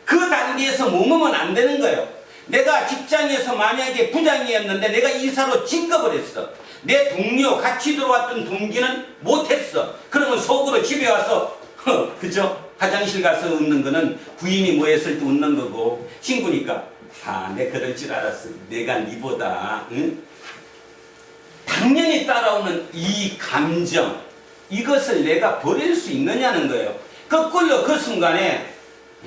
그 단계에서 머무면 안 되는 거예요. 내가 직장에서 만약에 부장이었는데 내가 이사로 진급을 했어. 내 동료 같이 들어왔던 동기는 못했어. 그러면 속으로 집에 와서 그죠? 화장실 가서 웃는 거는 부인이 뭐 했을 때 웃는 거고 친구니까 내 그럴 줄 알았어. 내가 니보다 응? 당연히 따라오는 이 감정 이것을 내가 버릴 수 있느냐는 거예요. 거꾸로 그 순간에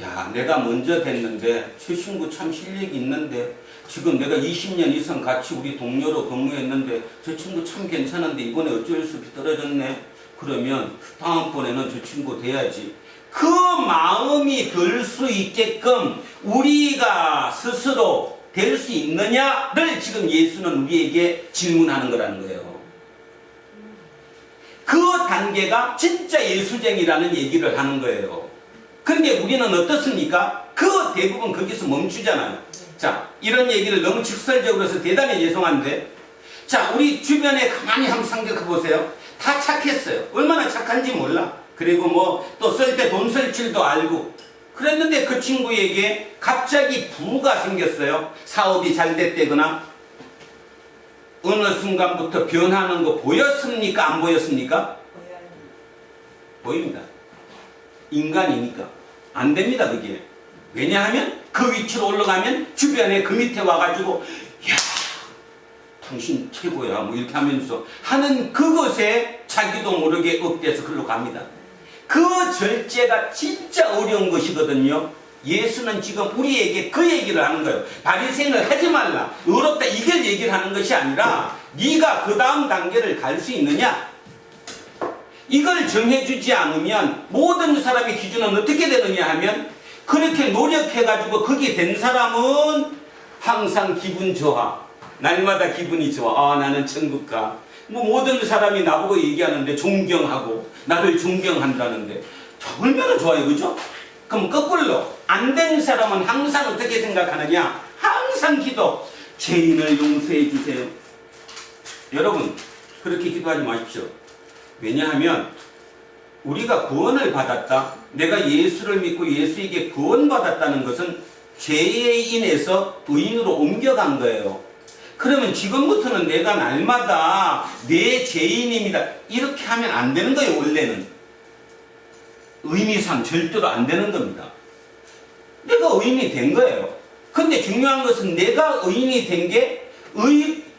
야 내가 먼저 됐는데 저 친구 참 실력이 있는데 지금 내가 20년 이상 같이 우리 동료로 근무했는데 저 친구 참 괜찮은데 이번에 어쩔 수 없이 떨어졌네. 그러면 다음번에는 저 친구 돼야지. 그 마음이 들 수 있게끔 우리가 스스로 될 수 있느냐를 지금 예수는 우리에게 질문하는 거라는 거예요. 그 단계가 진짜 예수쟁이라는 얘기를 하는 거예요. 근데 우리는 어떻습니까? 그 대부분 거기서 멈추잖아요. 자, 이런 얘기를 너무 직설적으로 해서 대단히 죄송한데 자, 우리 주변에 가만히 한번 생각해 보세요. 다 착했어요. 얼마나 착한지 몰라. 그리고 뭐 또 쓸 때 돈 쓸 줄도 알고 그랬는데 그 친구에게 갑자기 부가 생겼어요. 사업이 잘 됐다거나 어느 순간부터 변하는 거 보였습니까? 안 보였습니까? 보입니다. 인간이니까 안 됩니다. 그게. 왜냐하면 그 위치로 올라가면 주변에 그 밑에 와가지고 야 당신 최고야 뭐 이렇게 하면서 하는 그것에 자기도 모르게 업돼서 글로 갑니다. 그 절제가 진짜 어려운 것이거든요. 예수는 지금 우리에게 그 얘기를 하는 거예요. 바리새인을 하지 말라. 의롭다 이걸 얘기를 하는 것이 아니라 네가 그 다음 단계를 갈 수 있느냐? 이걸 정해주지 않으면 모든 사람의 기준은 어떻게 되느냐 하면 그렇게 노력해가지고 거기 된 사람은 항상 기분 좋아. 날마다 기분이 좋아. 나는 천국 가. 뭐 모든 사람이 나보고 얘기하는데 존경하고 나를 존경한다는데 얼마나 좋아요. 그죠? 그럼 거꾸로 안 된 사람은 항상 어떻게 생각하느냐? 항상 기도. 죄인을 용서해 주세요. 여러분 그렇게 기도하지 마십시오. 왜냐하면 우리가 구원을 받았다. 내가 예수를 믿고 예수에게 구원받았다는 것은 죄에 인해서 의인으로 옮겨간 거예요. 그러면 지금부터는 내가 날마다 내 죄인입니다. 이렇게 하면 안 되는 거예요. 원래는. 의미상 절대로 안 되는 겁니다. 내가 의인이 된 거예요. 근데 중요한 것은 내가 의인이 된 게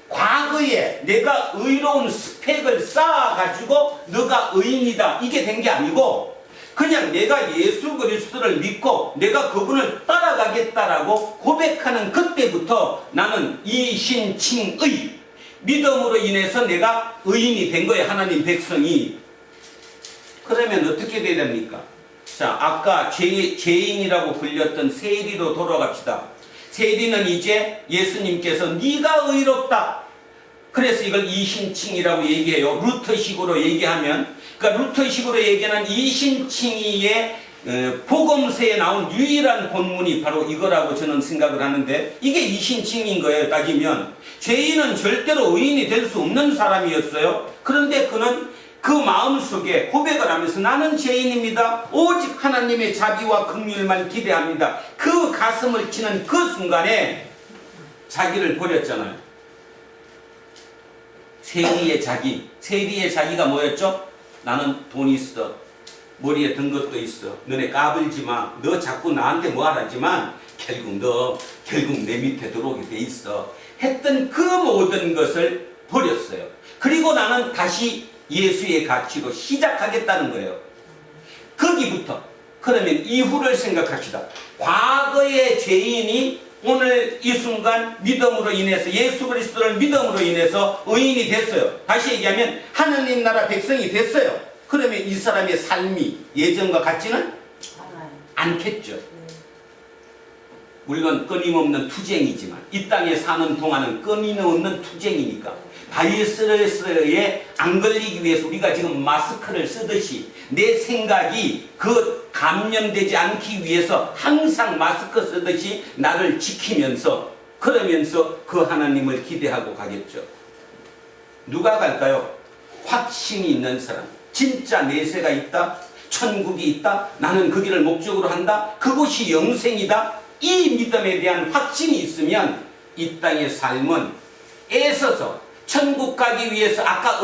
과거에 내가 의로운 스펙을 쌓아가지고 너가 의인이다 이게 된 게 아니고 그냥 내가 예수 그리스도를 믿고 내가 그분을 따라가겠다라고 고백하는 그때부터 나는 이신칭의 믿음으로 인해서 내가 의인이 된 거예요. 하나님 백성이. 그러면 어떻게 돼야 됩니까? 자, 아까 죄인이라고 불렸던 세리로 돌아갑시다. 세리는 이제 예수님께서 네가 의롭다. 그래서 이걸 이신칭이라고 얘기해요. 루터식으로 얘기하면, 그러니까 루터식으로 얘기하는 이신칭의의 복음서에 나온 유일한 본문이 바로 이거라고 저는 생각을 하는데, 이게 이신칭인 거예요. 따지면 죄인은 절대로 의인이 될 수 없는 사람이었어요. 그런데 그는 그 마음속에 고백을 하면서 나는 죄인입니다. 오직 하나님의 자비와 긍휼만 기대합니다. 그 가슴을 치는 그 순간에 자기를 버렸잖아요. 세리의 자기가 뭐였죠? 나는 돈이 있어. 머리에 든 것도 있어. 너네 까불지 마. 너 자꾸 나한테 뭐 하라지만 결국 내 밑에 들어오게 돼 있어. 했던 그 모든 것을 버렸어요. 그리고 나는 다시 예수의 가치로 시작하겠다는 거예요. 거기부터. 그러면 이후를 생각합시다. 과거의 죄인이 오늘 이 순간 믿음으로 인해서, 예수 그리스도를 믿음으로 인해서 의인이 됐어요. 다시 얘기하면 하느님 나라 백성이 됐어요. 그러면 이 사람의 삶이 예전과 같지는 않겠죠. 물론 끊임없는 투쟁이지만 이 땅에 사는 동안은 끊임없는 투쟁이니까 바이러스에 안 걸리기 위해서 우리가 지금 마스크를 쓰듯이 내 생각이 그 감염되지 않기 위해서 항상 마스크 쓰듯이 나를 지키면서, 그러면서 그 하나님을 기대하고 가겠죠. 누가 갈까요? 확신이 있는 사람. 진짜 내세가 있다. 천국이 있다. 나는 그 길을 목적으로 한다. 그곳이 영생이다. 이 믿음에 대한 확신이 있으면 이 땅의 삶은 애써서 천국 가기 위해서 아까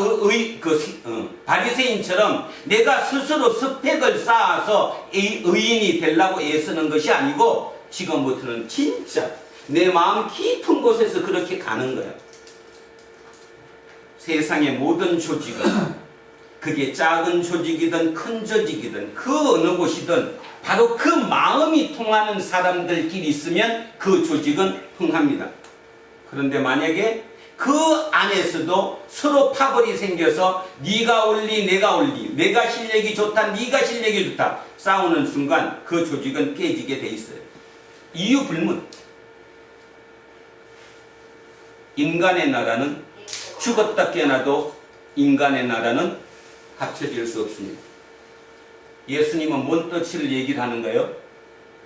바리새인처럼 내가 스스로 스펙을 쌓아서 의인이 되려고 애쓰는 것이 아니고 지금부터는 진짜 내 마음 깊은 곳에서 그렇게 가는 거야. 세상의 모든 조직은 그게 작은 조직이든 큰 조직이든 그 어느 곳이든 바로 그 마음이 통하는 사람들끼리 있으면 그 조직은 흥합니다. 그런데 만약에 그 안에서도 서로 파벌이 생겨서 네가 올리 내가 올리, 내가 실력이 좋다 네가 실력이 좋다 싸우는 순간 그 조직은 깨지게 돼 있어요. 이유 불문. 인간의 나라는 죽었다 깨어나도 인간의 나라는 합쳐질 수 없습니다. 예수님은 뭔 뜻을 얘기를 하는 거예요?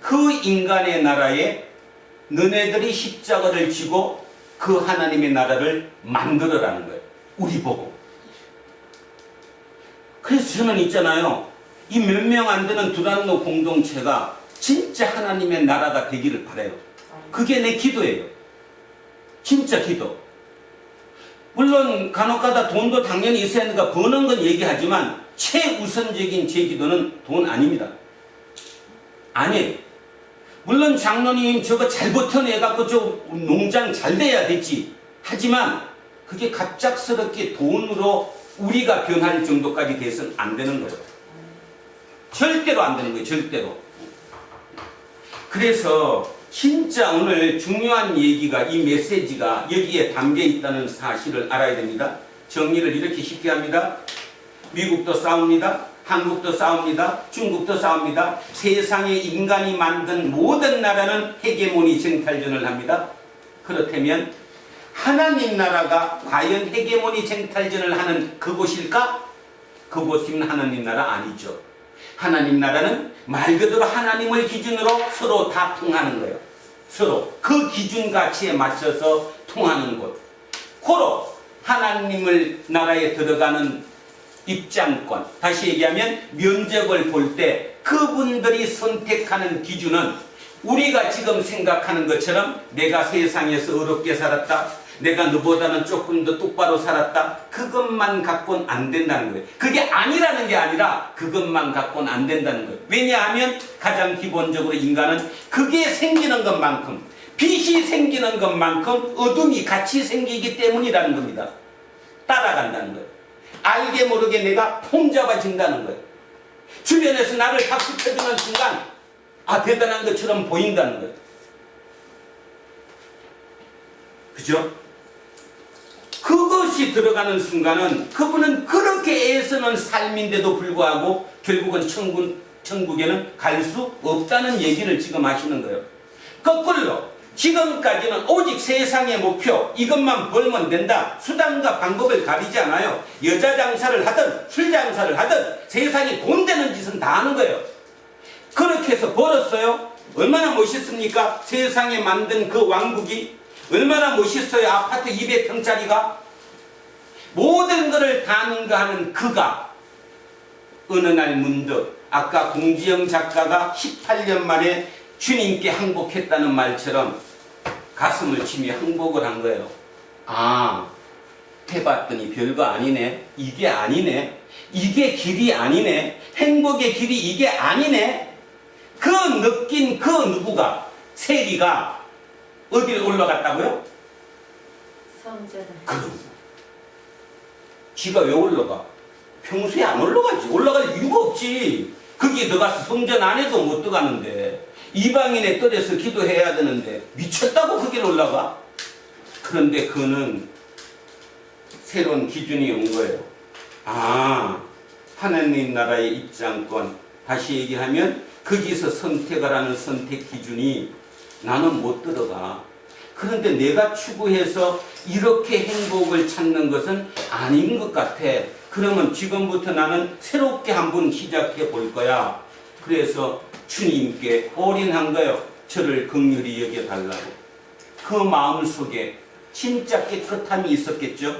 그 인간의 나라에 너네들이 십자가를 지고 그 하나님의 나라를 만들어라는 거예요. 우리 보고. 그래서 저는 있잖아요. 이 몇 명 안 되는 두란노 공동체가 진짜 하나님의 나라가 되기를 바라요. 그게 내 기도예요. 진짜 기도. 물론 간혹가다 돈도 당연히 있어야 하니까 버는 건 얘기하지만 최우선적인 제 기도는 돈 아닙니다. 아니에요. 물론 장로님 저거 잘 버텨내갖고 저 농장 잘 돼야 되지. 하지만 그게 갑작스럽게 돈으로 우리가 변할 정도까지 돼서는 안 되는 거예요. 절대로 안 되는 거예요. 절대로. 그래서 진짜 오늘 중요한 얘기가, 이 메시지가 여기에 담겨 있다는 사실을 알아야 됩니다. 정리를 이렇게 쉽게 합니다. 미국도 싸웁니다. 한국도 싸웁니다. 중국도 싸웁니다. 세상에 인간이 만든 모든 나라는 헤게모니 쟁탈전을 합니다. 그렇다면 하나님 나라가 과연 헤게모니 쟁탈전을 하는 그곳일까? 그곳은 하나님 나라 아니죠. 하나님 나라는 말 그대로 하나님을 기준으로 서로 다 통하는 거예요. 서로 그 기준 가치에 맞춰서 통하는 곳. 고로 하나님을 나라에 들어가는 입장권, 다시 얘기하면 면접을 볼 때 그분들이 선택하는 기준은 우리가 지금 생각하는 것처럼 내가 세상에서 어렵게 살았다, 내가 너보다는 조금 더 똑바로 살았다, 그것만 갖고는 안 된다는 거예요. 그게 아니라는 게 아니라 그것만 갖고는 안 된다는 거예요. 왜냐하면 가장 기본적으로 인간은 그게 생기는 것만큼, 빛이 생기는 것만큼 어둠이 같이 생기기 때문이라는 겁니다. 따라간다는 거예요. 알게 모르게 내가 폼잡아진다는 거예요. 주변에서 나를 박수 쳐주는 순간 대단한 것처럼 보인다는 거예요. 그죠? 그것이 들어가는 순간은 그분은 그렇게 애쓰는 삶인데도 불구하고 결국은 천국에는 갈 수 없다는 얘기를 지금 하시는 거예요. 거꾸로 지금까지는 오직 세상의 목표 이것만 벌면 된다. 수단과 방법을 가리지 않아요. 여자 장사를 하든 술 장사를 하든 세상에 돈 되는 짓은 다 하는 거예요. 그렇게 해서 벌었어요. 얼마나 멋있습니까? 세상에 만든 그 왕국이 얼마나 멋있어요. 아파트 200평짜리가 모든 것을 다 능가하는 그가 어느 날 문득 아까 공지영 작가가 18년 만에 주님께 항복했다는 말처럼 가슴을 치며 항복을 한 거예요. 아, 해봤더니 별거 아니네. 이게 아니네. 이게 길이 아니네. 행복의 길이 이게 아니네. 그 느낀 그 누구가 세리가 어디를 올라갔다고요? 성전에. 그럼 지가 왜 올라가? 평소에 안 올라가지. 올라갈 이유가 없지. 거기 들어가서 성전 안에도 못 들어가는데 이방인의 뜰에서 기도해야 되는데 미쳤다고 거기를 올라가? 그런데 그는 새로운 기준이 온 거예요. 아, 하나님 나라의 입장권. 다시 얘기하면 거기서 선택을 하는 선택 기준이 나는 못 들어가. 그런데 내가 추구해서 이렇게 행복을 찾는 것은 아닌 것 같아. 그러면 지금부터 나는 새롭게 한번 시작해 볼 거야. 그래서 주님께 올인한 거예요. 저를 긍휼히 여겨달라고. 그 마음 속에 진짜 깨끗함이 있었겠죠.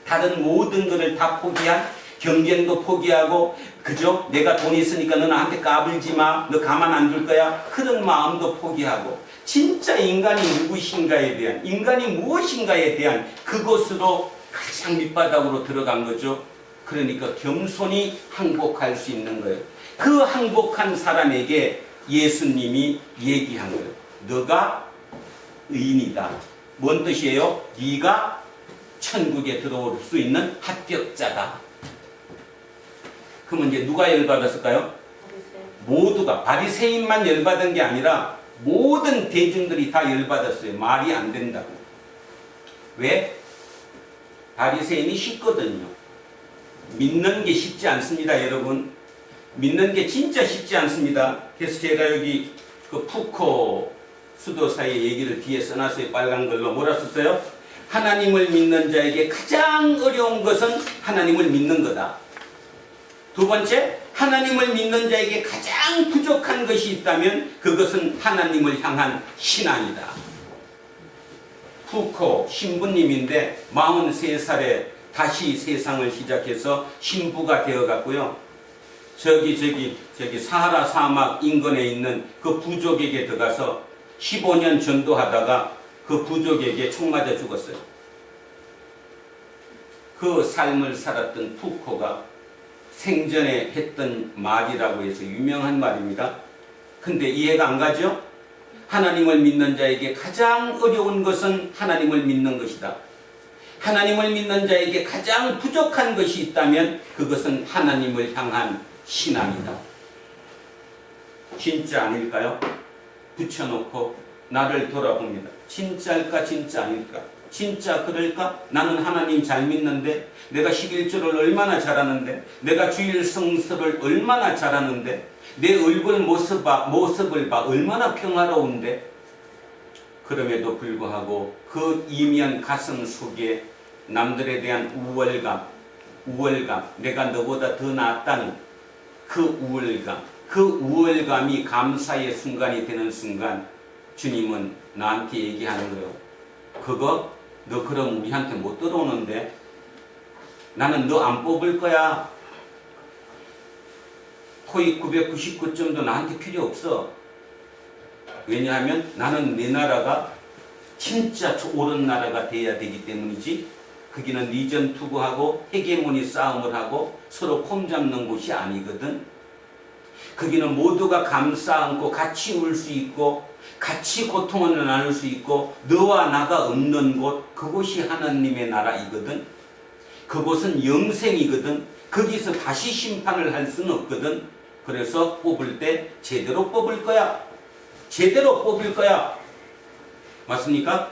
다른 모든 것을 다 포기한, 경쟁도 포기하고, 그죠? 내가 돈 있으니까 너 나한테 까불지 마. 너 가만 안 둘 거야. 그런 마음도 포기하고 진짜 인간이 누구신가에 대한, 인간이 무엇인가에 대한 그것으로 가장 밑바닥으로 들어간 거죠. 그러니까 겸손히 항복할 수 있는 거예요. 그 항복한 사람에게 예수님이 얘기한 거예요. 너가 의인이다. 뭔 뜻이에요? 네가 천국에 들어올 수 있는 합격자다. 그러면 이제 누가 열받았을까요? 모두가. 바리새인만 열받은 게 아니라 모든 대중들이 다 열받았어요. 말이 안 된다고. 왜? 바리새인이 쉽거든요. 믿는 게 쉽지 않습니다, 여러분. 믿는 게 진짜 쉽지 않습니다. 그래서 제가 여기 그 푸코 수도사의 얘기를 뒤에 써놨어요. 빨간 걸로. 뭐라 썼어요? 하나님을 믿는 자에게 가장 어려운 것은 하나님을 믿는 거다. 두 번째, 하나님을 믿는 자에게 가장 부족한 것이 있다면 그것은 하나님을 향한 신앙이다. 푸코 신부님인데 43살에 다시 세상을 시작해서 신부가 되어갔고요. 저기 사하라 사막 인근에 있는 그 부족에게 들어가서 15년 전도하다가 그 부족에게 총 맞아 죽었어요. 그 삶을 살았던 푸코가 생전에 했던 말이라고 해서 유명한 말입니다. 근데 이해가 안 가죠? 하나님을 믿는 자에게 가장 어려운 것은 하나님을 믿는 것이다. 하나님을 믿는 자에게 가장 부족한 것이 있다면 그것은 하나님을 향한 신앙이다. 진짜 아닐까요? 붙여놓고 나를 돌아봅니다. 진짜일까 진짜 아닐까? 진짜 그럴까? 나는 하나님 잘 믿는데, 내가 11조를 얼마나 잘하는데, 내가 주일 성서를 얼마나 잘하는데, 내 얼굴 모습을 봐 얼마나 평화로운데, 그럼에도 불구하고 그 이면 가슴 속에 남들에 대한 우월감, 내가 너보다 더 낫다는 그 우월감이 감사의 순간이 되는 순간 주님은 나한테 얘기하는 거예요. 그거 너 그럼 우리한테 못 들어오는데 나는 너 안 뽑을 거야. 토익 999점도 나한테 필요 없어. 왜냐하면 나는 내 나라가 진짜 옳은 나라가 돼야 되기 때문이지. 거기는 리전 투구하고 헤게모니 싸움을 하고 서로 폼 잡는 곳이 아니거든. 거기는 모두가 감싸 안고 같이 울 수 있고 같이 고통을 나눌 수 있고 너와 나가 없는 곳, 그곳이 하나님의 나라이거든. 그곳은 영생이거든. 거기서 다시 심판을 할 수는 없거든. 그래서 뽑을 때 제대로 뽑을 거야. 제대로 뽑을 거야. 맞습니까?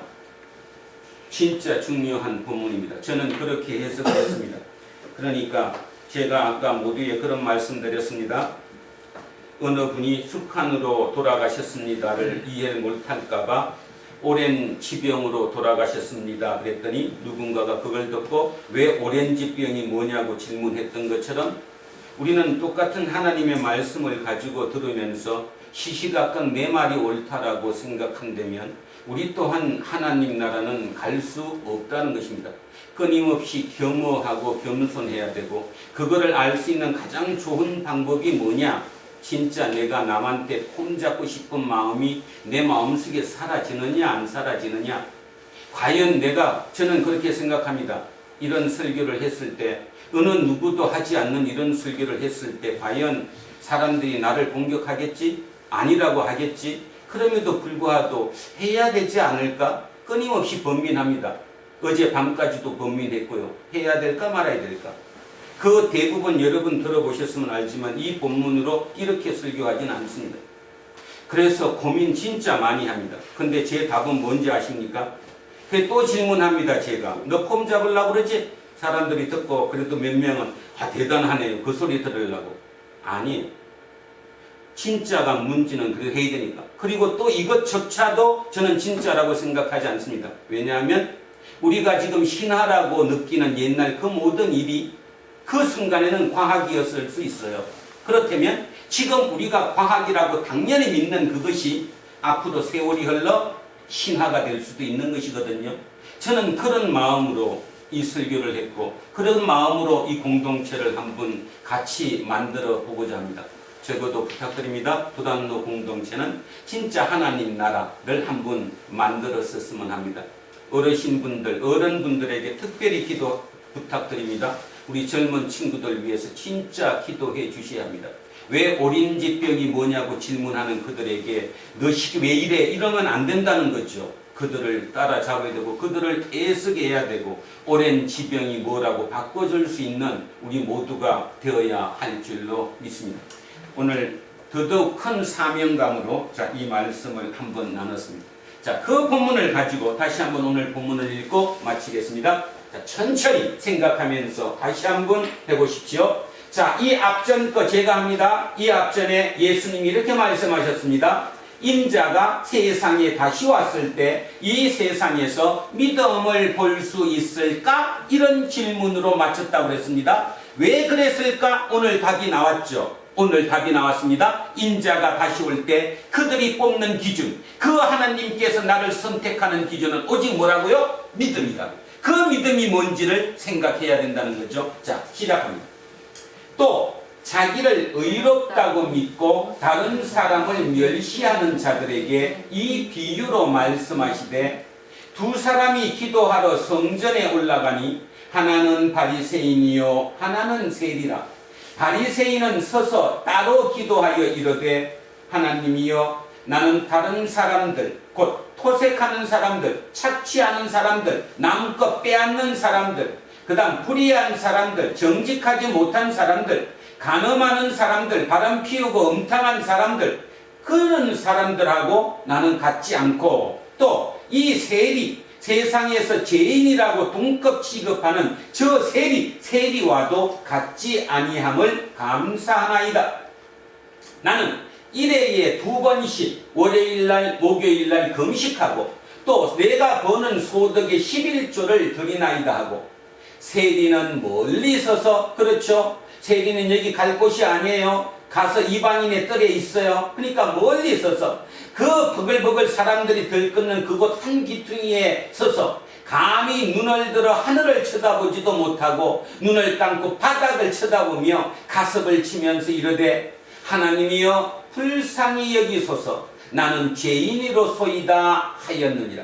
진짜 중요한 본문입니다. 저는 그렇게 해석했습니다. 그러니까 제가 아까 모두에 그런 말씀 드렸습니다. 어느 분이 숙한으로 돌아가셨습니다를 이해를 못할까봐 오랜 지병으로 돌아가셨습니다. 그랬더니 누군가가 그걸 듣고 왜 오렌지병이 뭐냐고 질문했던 것처럼 우리는 똑같은 하나님의 말씀을 가지고 들으면서 시시각각 내 말이 옳다라고 생각한다면 우리 또한 하나님 나라는 갈 수 없다는 것입니다. 끊임없이 겸허하고 겸손해야 되고 그거를 알 수 있는 가장 좋은 방법이 뭐냐? 진짜 내가 남한테 폼잡고 싶은 마음이 내 마음속에 사라지느냐 안 사라지느냐? 과연 저는 그렇게 생각합니다. 이런 설교를 했을 때 어느 누구도 하지 않는 이런 설교를 했을 때 과연 사람들이 나를 공격하겠지? 아니라고 하겠지? 그럼에도 불구하고 해야 되지 않을까? 끊임없이 번민합니다. 어제 밤까지도 번민했고요. 해야 될까 말아야 될까? 그 대부분 여러분 들어보셨으면 알지만 이 본문으로 이렇게 설교하진 않습니다. 그래서 고민 진짜 많이 합니다. 근데 제 답은 뭔지 아십니까? 또 질문합니다. 제가 너 폼 잡으려고 그러지? 사람들이 듣고 그래도 몇 명은 대단하네요. 그 소리 들으려고. 아니 진짜가 뭔지는 그렇게 해야 되니까. 그리고 또 이것조차도 저는 진짜라고 생각하지 않습니다. 왜냐하면 우리가 지금 신화라고 느끼는 옛날 그 모든 일이 그 순간에는 과학이었을 수 있어요. 그렇다면 지금 우리가 과학이라고 당연히 믿는 그것이 앞으로 세월이 흘러 신화가 될 수도 있는 것이거든요. 저는 그런 마음으로 이 설교를 했고 그런 마음으로 이 공동체를 한번 같이 만들어 보고자 합니다. 적어도 부탁드립니다. 부담로 공동체는 진짜 하나님 나라를 한번 만들었었으면 합니다. 어르신분들, 어른분들에게 특별히 기도 부탁드립니다. 우리 젊은 친구들 위해서 진짜 기도해 주셔야 합니다. 왜 오렌지병이 뭐냐고 질문하는 그들에게 너희 왜 이래? 이러면 안 된다는 거죠. 그들을 따라잡아야 되고 그들을 애쓰게 해야 되고 오렌지병이 뭐라고 바꿔줄 수 있는 우리 모두가 되어야 할 줄로 믿습니다. 오늘 더더욱 큰 사명감으로 이 말씀을 한번 나눴습니다. 그 본문을 가지고 다시 한번 오늘 본문을 읽고 마치겠습니다. 천천히 생각하면서 다시 한번 해보십시오. 이 앞전 거 제가 합니다. 이 앞전에 예수님이 이렇게 말씀하셨습니다. 인자가 세상에 다시 왔을 때 이 세상에서 믿음을 볼 수 있을까? 이런 질문으로 마쳤다고 그랬습니다. 왜 그랬을까? 오늘 답이 나왔죠. 오늘 답이 나왔습니다. 인자가 다시 올 때 그들이 뽑는 기준, 그 하나님께서 나를 선택하는 기준은 오직 뭐라고요? 믿음이다. 그 믿음이 뭔지를 생각해야 된다는 거죠. 시작합니다. 또 자기를 의롭다고 믿고 다른 사람을 멸시하는 자들에게 이 비유로 말씀하시되 두 사람이 기도하러 성전에 올라가니 하나는 바리새인이요 하나는 세리라. 바리새인은 서서 따로 기도하여 이르되 하나님이여 나는 다른 사람들 곧 토색하는 사람들, 착취하는 사람들, 남 것 빼앗는 사람들, 그 다음 불의한 사람들, 정직하지 못한 사람들, 간음하는 사람들, 바람 피우고 음탕한 사람들, 그런 사람들하고 나는 같지 않고 또 이 세리, 세상에서 죄인이라고 동급 취급하는 저 세리와도 같지 아니함을 감사하나이다. 나는 1회에 2번씩 월요일날 목요일날 금식하고 또 내가 버는 소득의 11조를 드리나이다 하고 세리는 멀리 서서 그렇죠. 세리는 여기 갈 곳이 아니에요. 가서 이방인의 뜰에 있어요. 그러니까 멀리 서서 그 버글버글 사람들이 들끓는 그곳 한 기퉁이에 서서 감히 눈을 들어 하늘을 쳐다보지도 못하고 눈을 감고 바닥을 쳐다보며 가슴을 치면서 이르되 하나님이여 불쌍히 여기소서 나는 죄인이로소이다 하였느니라.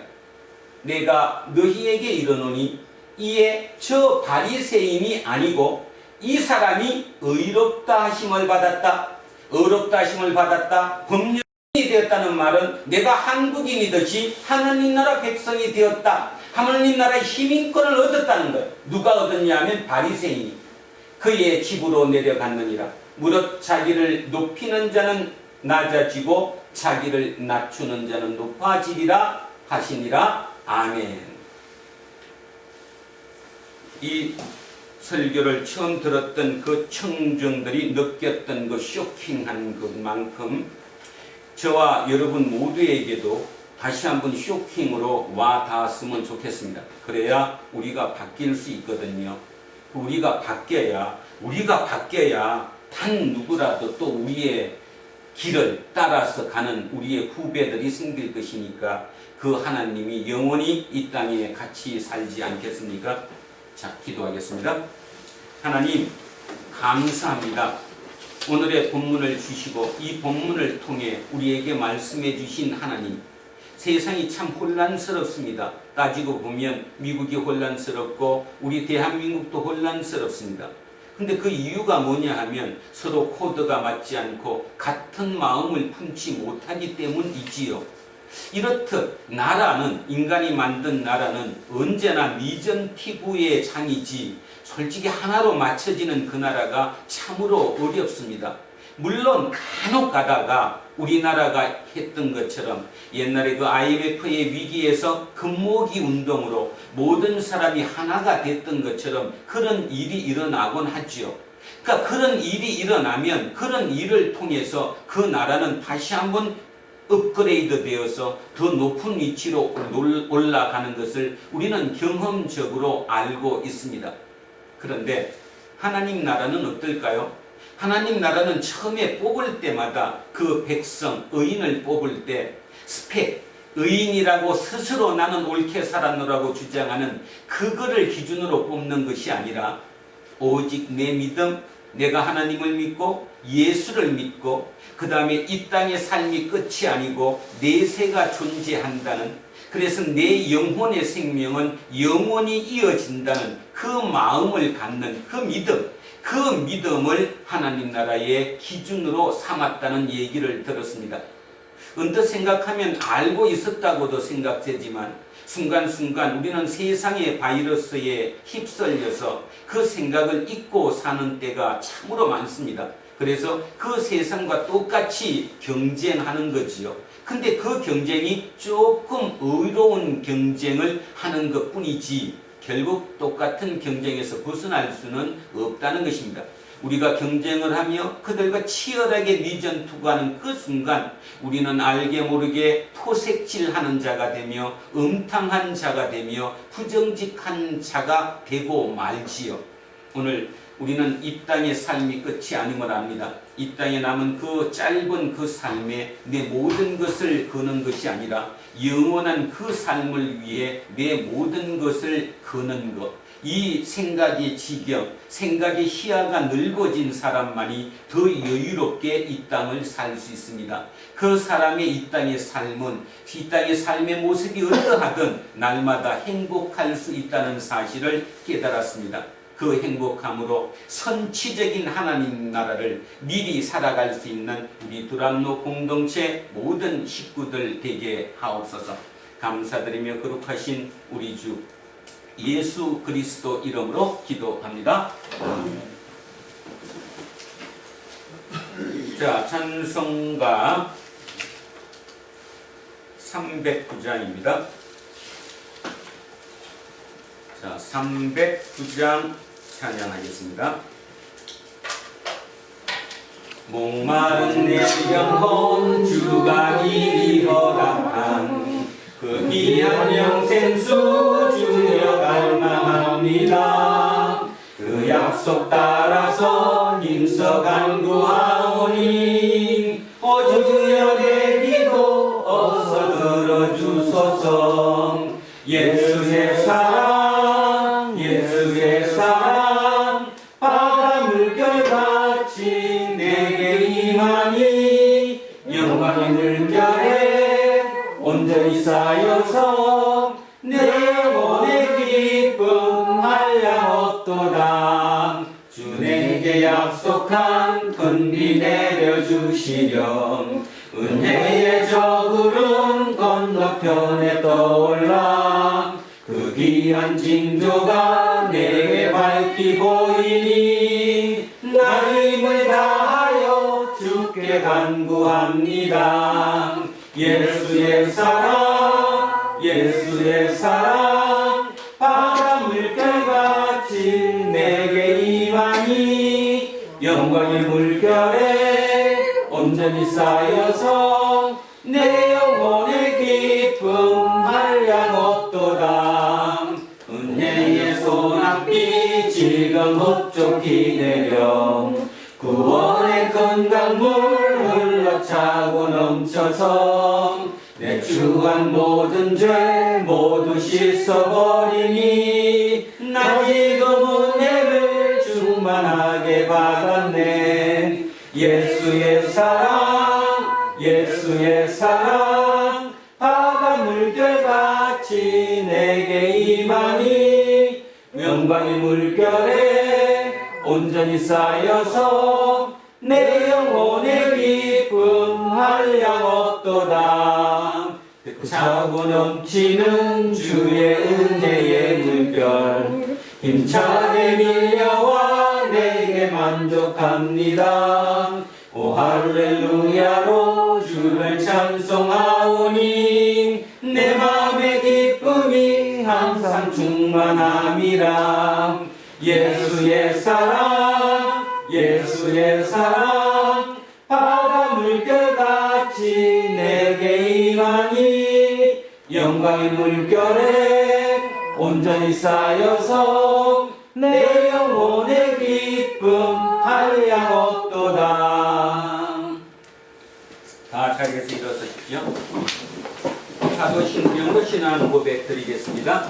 내가 너희에게 이르노니 이에 저 바리새인이 아니고 이 사람이 의롭다 하심을 받았다. 의롭다 하심을 받았다. 법률이 되었다는 말은 내가 한국인이듯이 하나님 나라 백성이 되었다. 하나님 나라의 시민권을 얻었다는 거예요. 누가 얻었냐 하면 바리새인이 그의 집으로 내려갔느니라. 무릇 자기를 높이는 자는 낮아지고 자기를 낮추는 자는 높아지리라 하시니라. 아멘. 이 설교를 처음 들었던 그 청중들이 느꼈던 그 쇼킹한 것만큼 저와 여러분 모두에게도 다시 한번 쇼킹으로 와 닿았으면 좋겠습니다. 그래야 우리가 바뀔 수 있거든요. 우리가 바뀌어야 단 누구라도 또 우리의 길을 따라서 가는 우리의 후배들이 생길 것이니까 그 하나님이 영원히 이 땅에 같이 살지 않겠습니까? 자, 기도하겠습니다. 하나님, 감사합니다. 오늘의 본문을 주시고 이 본문을 통해 우리에게 말씀해 주신 하나님, 세상이 참 혼란스럽습니다. 따지고 보면 미국이 혼란스럽고 우리 대한민국도 혼란스럽습니다. 근데 그 이유가 뭐냐 하면 서로 코드가 맞지 않고 같은 마음을 품지 못하기 때문이지요. 이렇듯 나라는, 인간이 만든 나라는 언제나 미전티구의 장이지 솔직히 하나로 맞춰지는 그 나라가 참으로 어렵습니다. 물론 간혹 가다가 우리나라가 했던 것처럼 옛날에 그 IMF의 위기에서 금모기 운동으로 모든 사람이 하나가 됐던 것처럼 그런 일이 일어나곤 하지요. 그러니까 그런 일이 일어나면 그런 일을 통해서 그 나라는 다시 한번 업그레이드 되어서 더 높은 위치로 올라가는 것을 우리는 경험적으로 알고 있습니다. 그런데 하나님 나라는 어떨까요? 하나님 나라는 처음에 뽑을 때마다 그 백성, 의인을 뽑을 때 스펙, 의인이라고 스스로 나는 옳게 살았노라고 주장하는 그거를 기준으로 뽑는 것이 아니라 오직 내 믿음, 내가 하나님을 믿고 예수를 믿고 그 다음에 이 땅의 삶이 끝이 아니고 내세가 존재한다는, 그래서 내 영혼의 생명은 영원히 이어진다는 그 마음을 갖는 그 믿음, 그 믿음을 하나님 나라의 기준으로 삼았다는 얘기를 들었습니다. 언뜻 생각하면 알고 있었다고도 생각되지만 순간순간 우리는 세상의 바이러스에 휩쓸려서 그 생각을 잊고 사는 때가 참으로 많습니다. 그래서 그 세상과 똑같이 경쟁하는 거지요. 근데 그 경쟁이 조금 의로운 경쟁을 하는 것 뿐이지 결국 똑같은 경쟁에서 벗어날 수는 없다는 것입니다. 우리가 경쟁을 하며 그들과 치열하게 미전투구하는 그 순간 우리는 알게 모르게 토색질하는 자가 되며 음탕한 자가 되며 부정직한 자가 되고 말지요. 오늘 우리는 이 땅의 삶이 끝이 아님을 압니다. 이 땅에 남은 그 짧은 그 삶에 내 모든 것을 거는 것이 아니라 영원한 그 삶을 위해 내 모든 것을 거는 것. 이 생각의 지경, 생각의 희야가 늙어진 사람만이 더 여유롭게 이 땅을 살 수 있습니다. 그 사람의 이 땅의 삶은, 이 땅의 삶의 모습이 어떠하든 날마다 행복할 수 있다는 사실을 깨달았습니다. 그 행복함으로 선치적인 하나님 나라를 미리 살아갈 수 있는 우리 두란노 공동체 모든 식구들 되게 하옵소서. 감사드리며 거룩하신 우리 주 예수 그리스도 이름으로 기도합니다. 자, 찬송가 309장입니다. 자, 309장 찬양하겠습니다. 목마른 내 영혼 주가 이리 허락한 그 귀한 영생수 주여 갈망합니다. 그 약속 따라서 힘써 간구하오니 오 주여 내 기도 어서 들어주소서. 예수의 사랑 예수의 사랑 바다 물결같이 내게 임하니 영광의 물결에 온전히 쌓여서 내 영혼의 기쁨 한량없도다. 주 내게 약속한 큰 비 내려주시렴. 은혜의 저구름 건너편에 떠올라 그 귀한 징조가 내게 밝히 보이니 나의 힘을 다하여 주께 간구합니다. 예수의 사랑 예수의 사랑 바다 물결같이 같이 내게 임하니 영광의 물결에 온전히 쌓여서 내 영혼의 기쁨 한량없도다. 은혜의 소낙비 지금 흡족히 내려 구원의 큰 강물 흘러차고 넘쳐서 내 추한 모든 죄 모두 씻어버리니 나 지금 은혜를 충만하게 받았네. 예수의 사랑 바다 물결같이 내게 임하니 영광의 물결에 온전히 쌓여서 내 영혼의 기쁨 한량없도다. 차고 넘치는 주의 은혜의 물결 힘차게 밀려와 내게 만족합니다. 오 할렐루야로 주를 찬송하오니 내 마음의 기쁨이 항상 충만함이라. 예수의 사랑 바다 물결같이 내게 임하니 영광의 물결에 온전히 쌓여서 내 영혼의 기쁨 한량없도다. 다 자리에서 일어서십시오. 사도 신경으로 신앙 고백 드리겠습니다.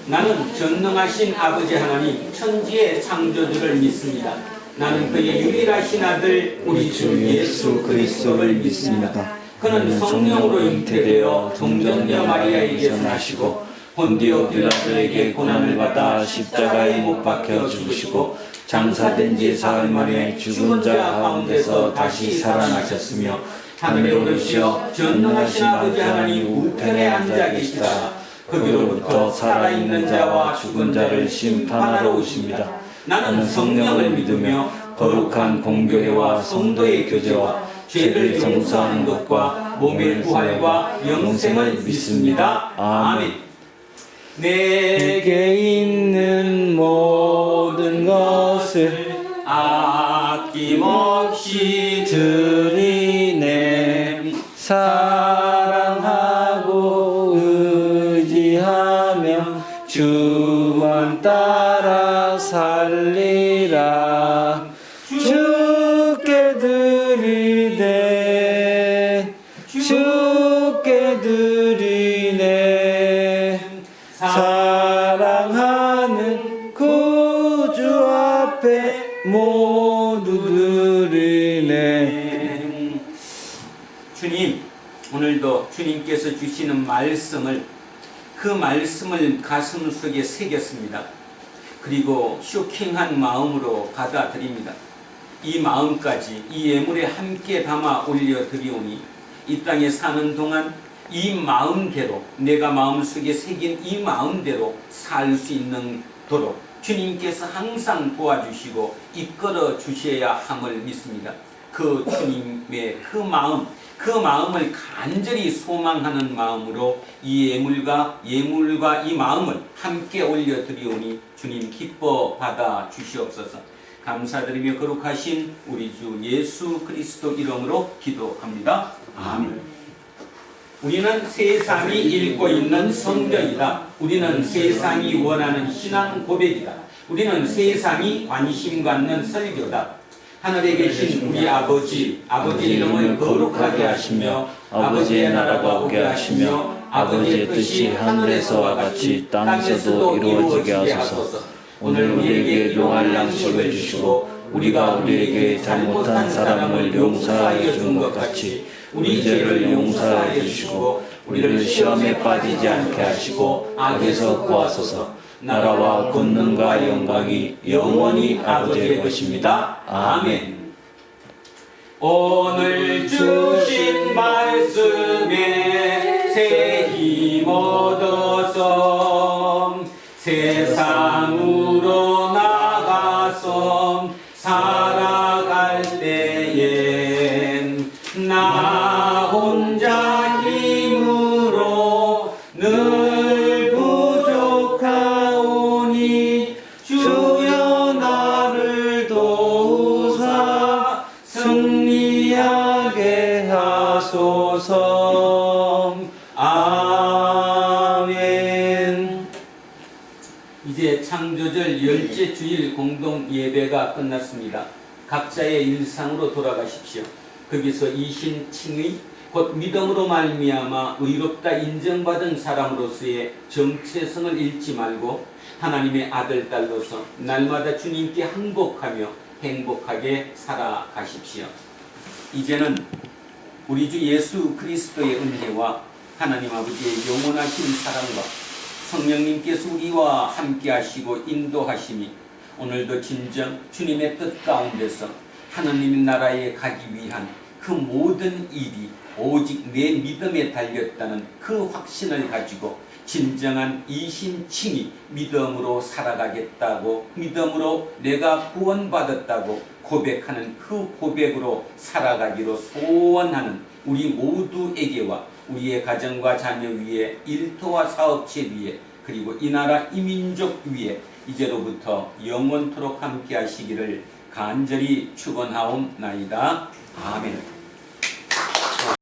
나는 전능하신 아버지 하나님 천지의 창조주를 믿습니다. 나는 그의 유일하신 아들 우리 주 예수 그리스도를 믿습니다. 그는 성령으로 잉태되어 동정녀 마리아에게서 나시고 본디오 빌라도에게 고난을 받아 십자가에 못 박혀 죽으시고 장사된 지 사흘 만에 죽은 자 가운데서 다시 살아나셨으며 하늘에 오르시어 전능하신 아버지 하나님 우편에 앉아 계시다. 거기로부터 살아있는 자와 죽은 자를 심판하러 오십니다. 나는 성령을 믿으며 거룩한 공교회와 성도의 교제와 죄를 용서하는 것과 몸의 부활과 영생을 믿습니다. 아멘. 내게 있는 모든 것을 아낌없이 드리네. 사랑하고 의지하며 주만 따라 살리라. 주께 드리네 사랑하는 구주 앞에 모두 드리네. 주님, 오늘도 주님께서 주시는 말씀을 그 말씀을 가슴 속에 새겼습니다. 그리고 쇼킹한 마음으로 받아들입니다. 이 마음까지 이 예물에 함께 담아 올려드리오니 이 땅에 사는 동안 이 마음대로 내가 마음속에 새긴 이 마음대로 살 수 있는 도록 주님께서 항상 도와주시고 이끌어 주셔야 함을 믿습니다. 그 주님의 그 마음을 간절히 소망하는 마음으로 이 예물과 이 마음을 함께 올려드리오니 주님 기뻐 받아 주시옵소서. 감사드리며 거룩하신 우리 주 예수 그리스도 이름으로 기도합니다. 아멘. 우리는 세상이 읽고 있는 성경이다. 우리는 세상이 원하는 신앙 고백이다. 우리는 세상이 관심 갖는 설교다. 하늘에 계신 우리 아버지 이름을 거룩하게 하시며 아버지의 나라가 오게 하시며 아버지의 뜻이 하늘에서와 같이 땅에서도 이루어지게 하소서. 오늘 우리에게 용할 양식을 주시고 우리가 우리에게 잘못한 사람을 용서하여 준 것 같이 우리 죄를 용서하여 주시고 우리를 시험에 빠지지 않게 하시고 악에서 구하소서. 나라와 권능과 영광이 영원히 아버지의 것입니다. 아멘. 오늘 주신 말씀에 새 힘 얻어서 세상으로 나가서 살아갈 때엔 나 혼자 힘으로 늘 부족하오니 주 주옵소서. 아멘. 이제 창조절 열째 주일 공동 예배가 끝났습니다. 각자의 일상으로 돌아가십시오. 거기서 이신칭의 곧 믿음으로 말미암아 의롭다 인정받은 사람으로서의 정체성을 잃지 말고 하나님의 아들, 딸로서 날마다 주님께 항복하며 행복하게 살아가십시오. 이제는 우리 주 예수 그리스도의 은혜와 하나님 아버지의 영원하신 사랑과 성령님께서 우리와 함께 하시고 인도하심이 오늘도 진정 주님의 뜻 가운데서 하나님 나라에 가기 위한 그 모든 일이 오직 내 믿음에 달렸다는 그 확신을 가지고 진정한 이신칭이 믿음으로 살아가겠다고, 믿음으로 내가 구원받았다고 고백하는 그 고백으로 살아가기로 소원하는 우리 모두에게와 우리의 가정과 자녀 위에, 일터와 사업체 위에, 그리고 이 나라 이 민족 위에 이제로부터 영원토록 함께 하시기를 간절히 축원하옵나이다. 아멘.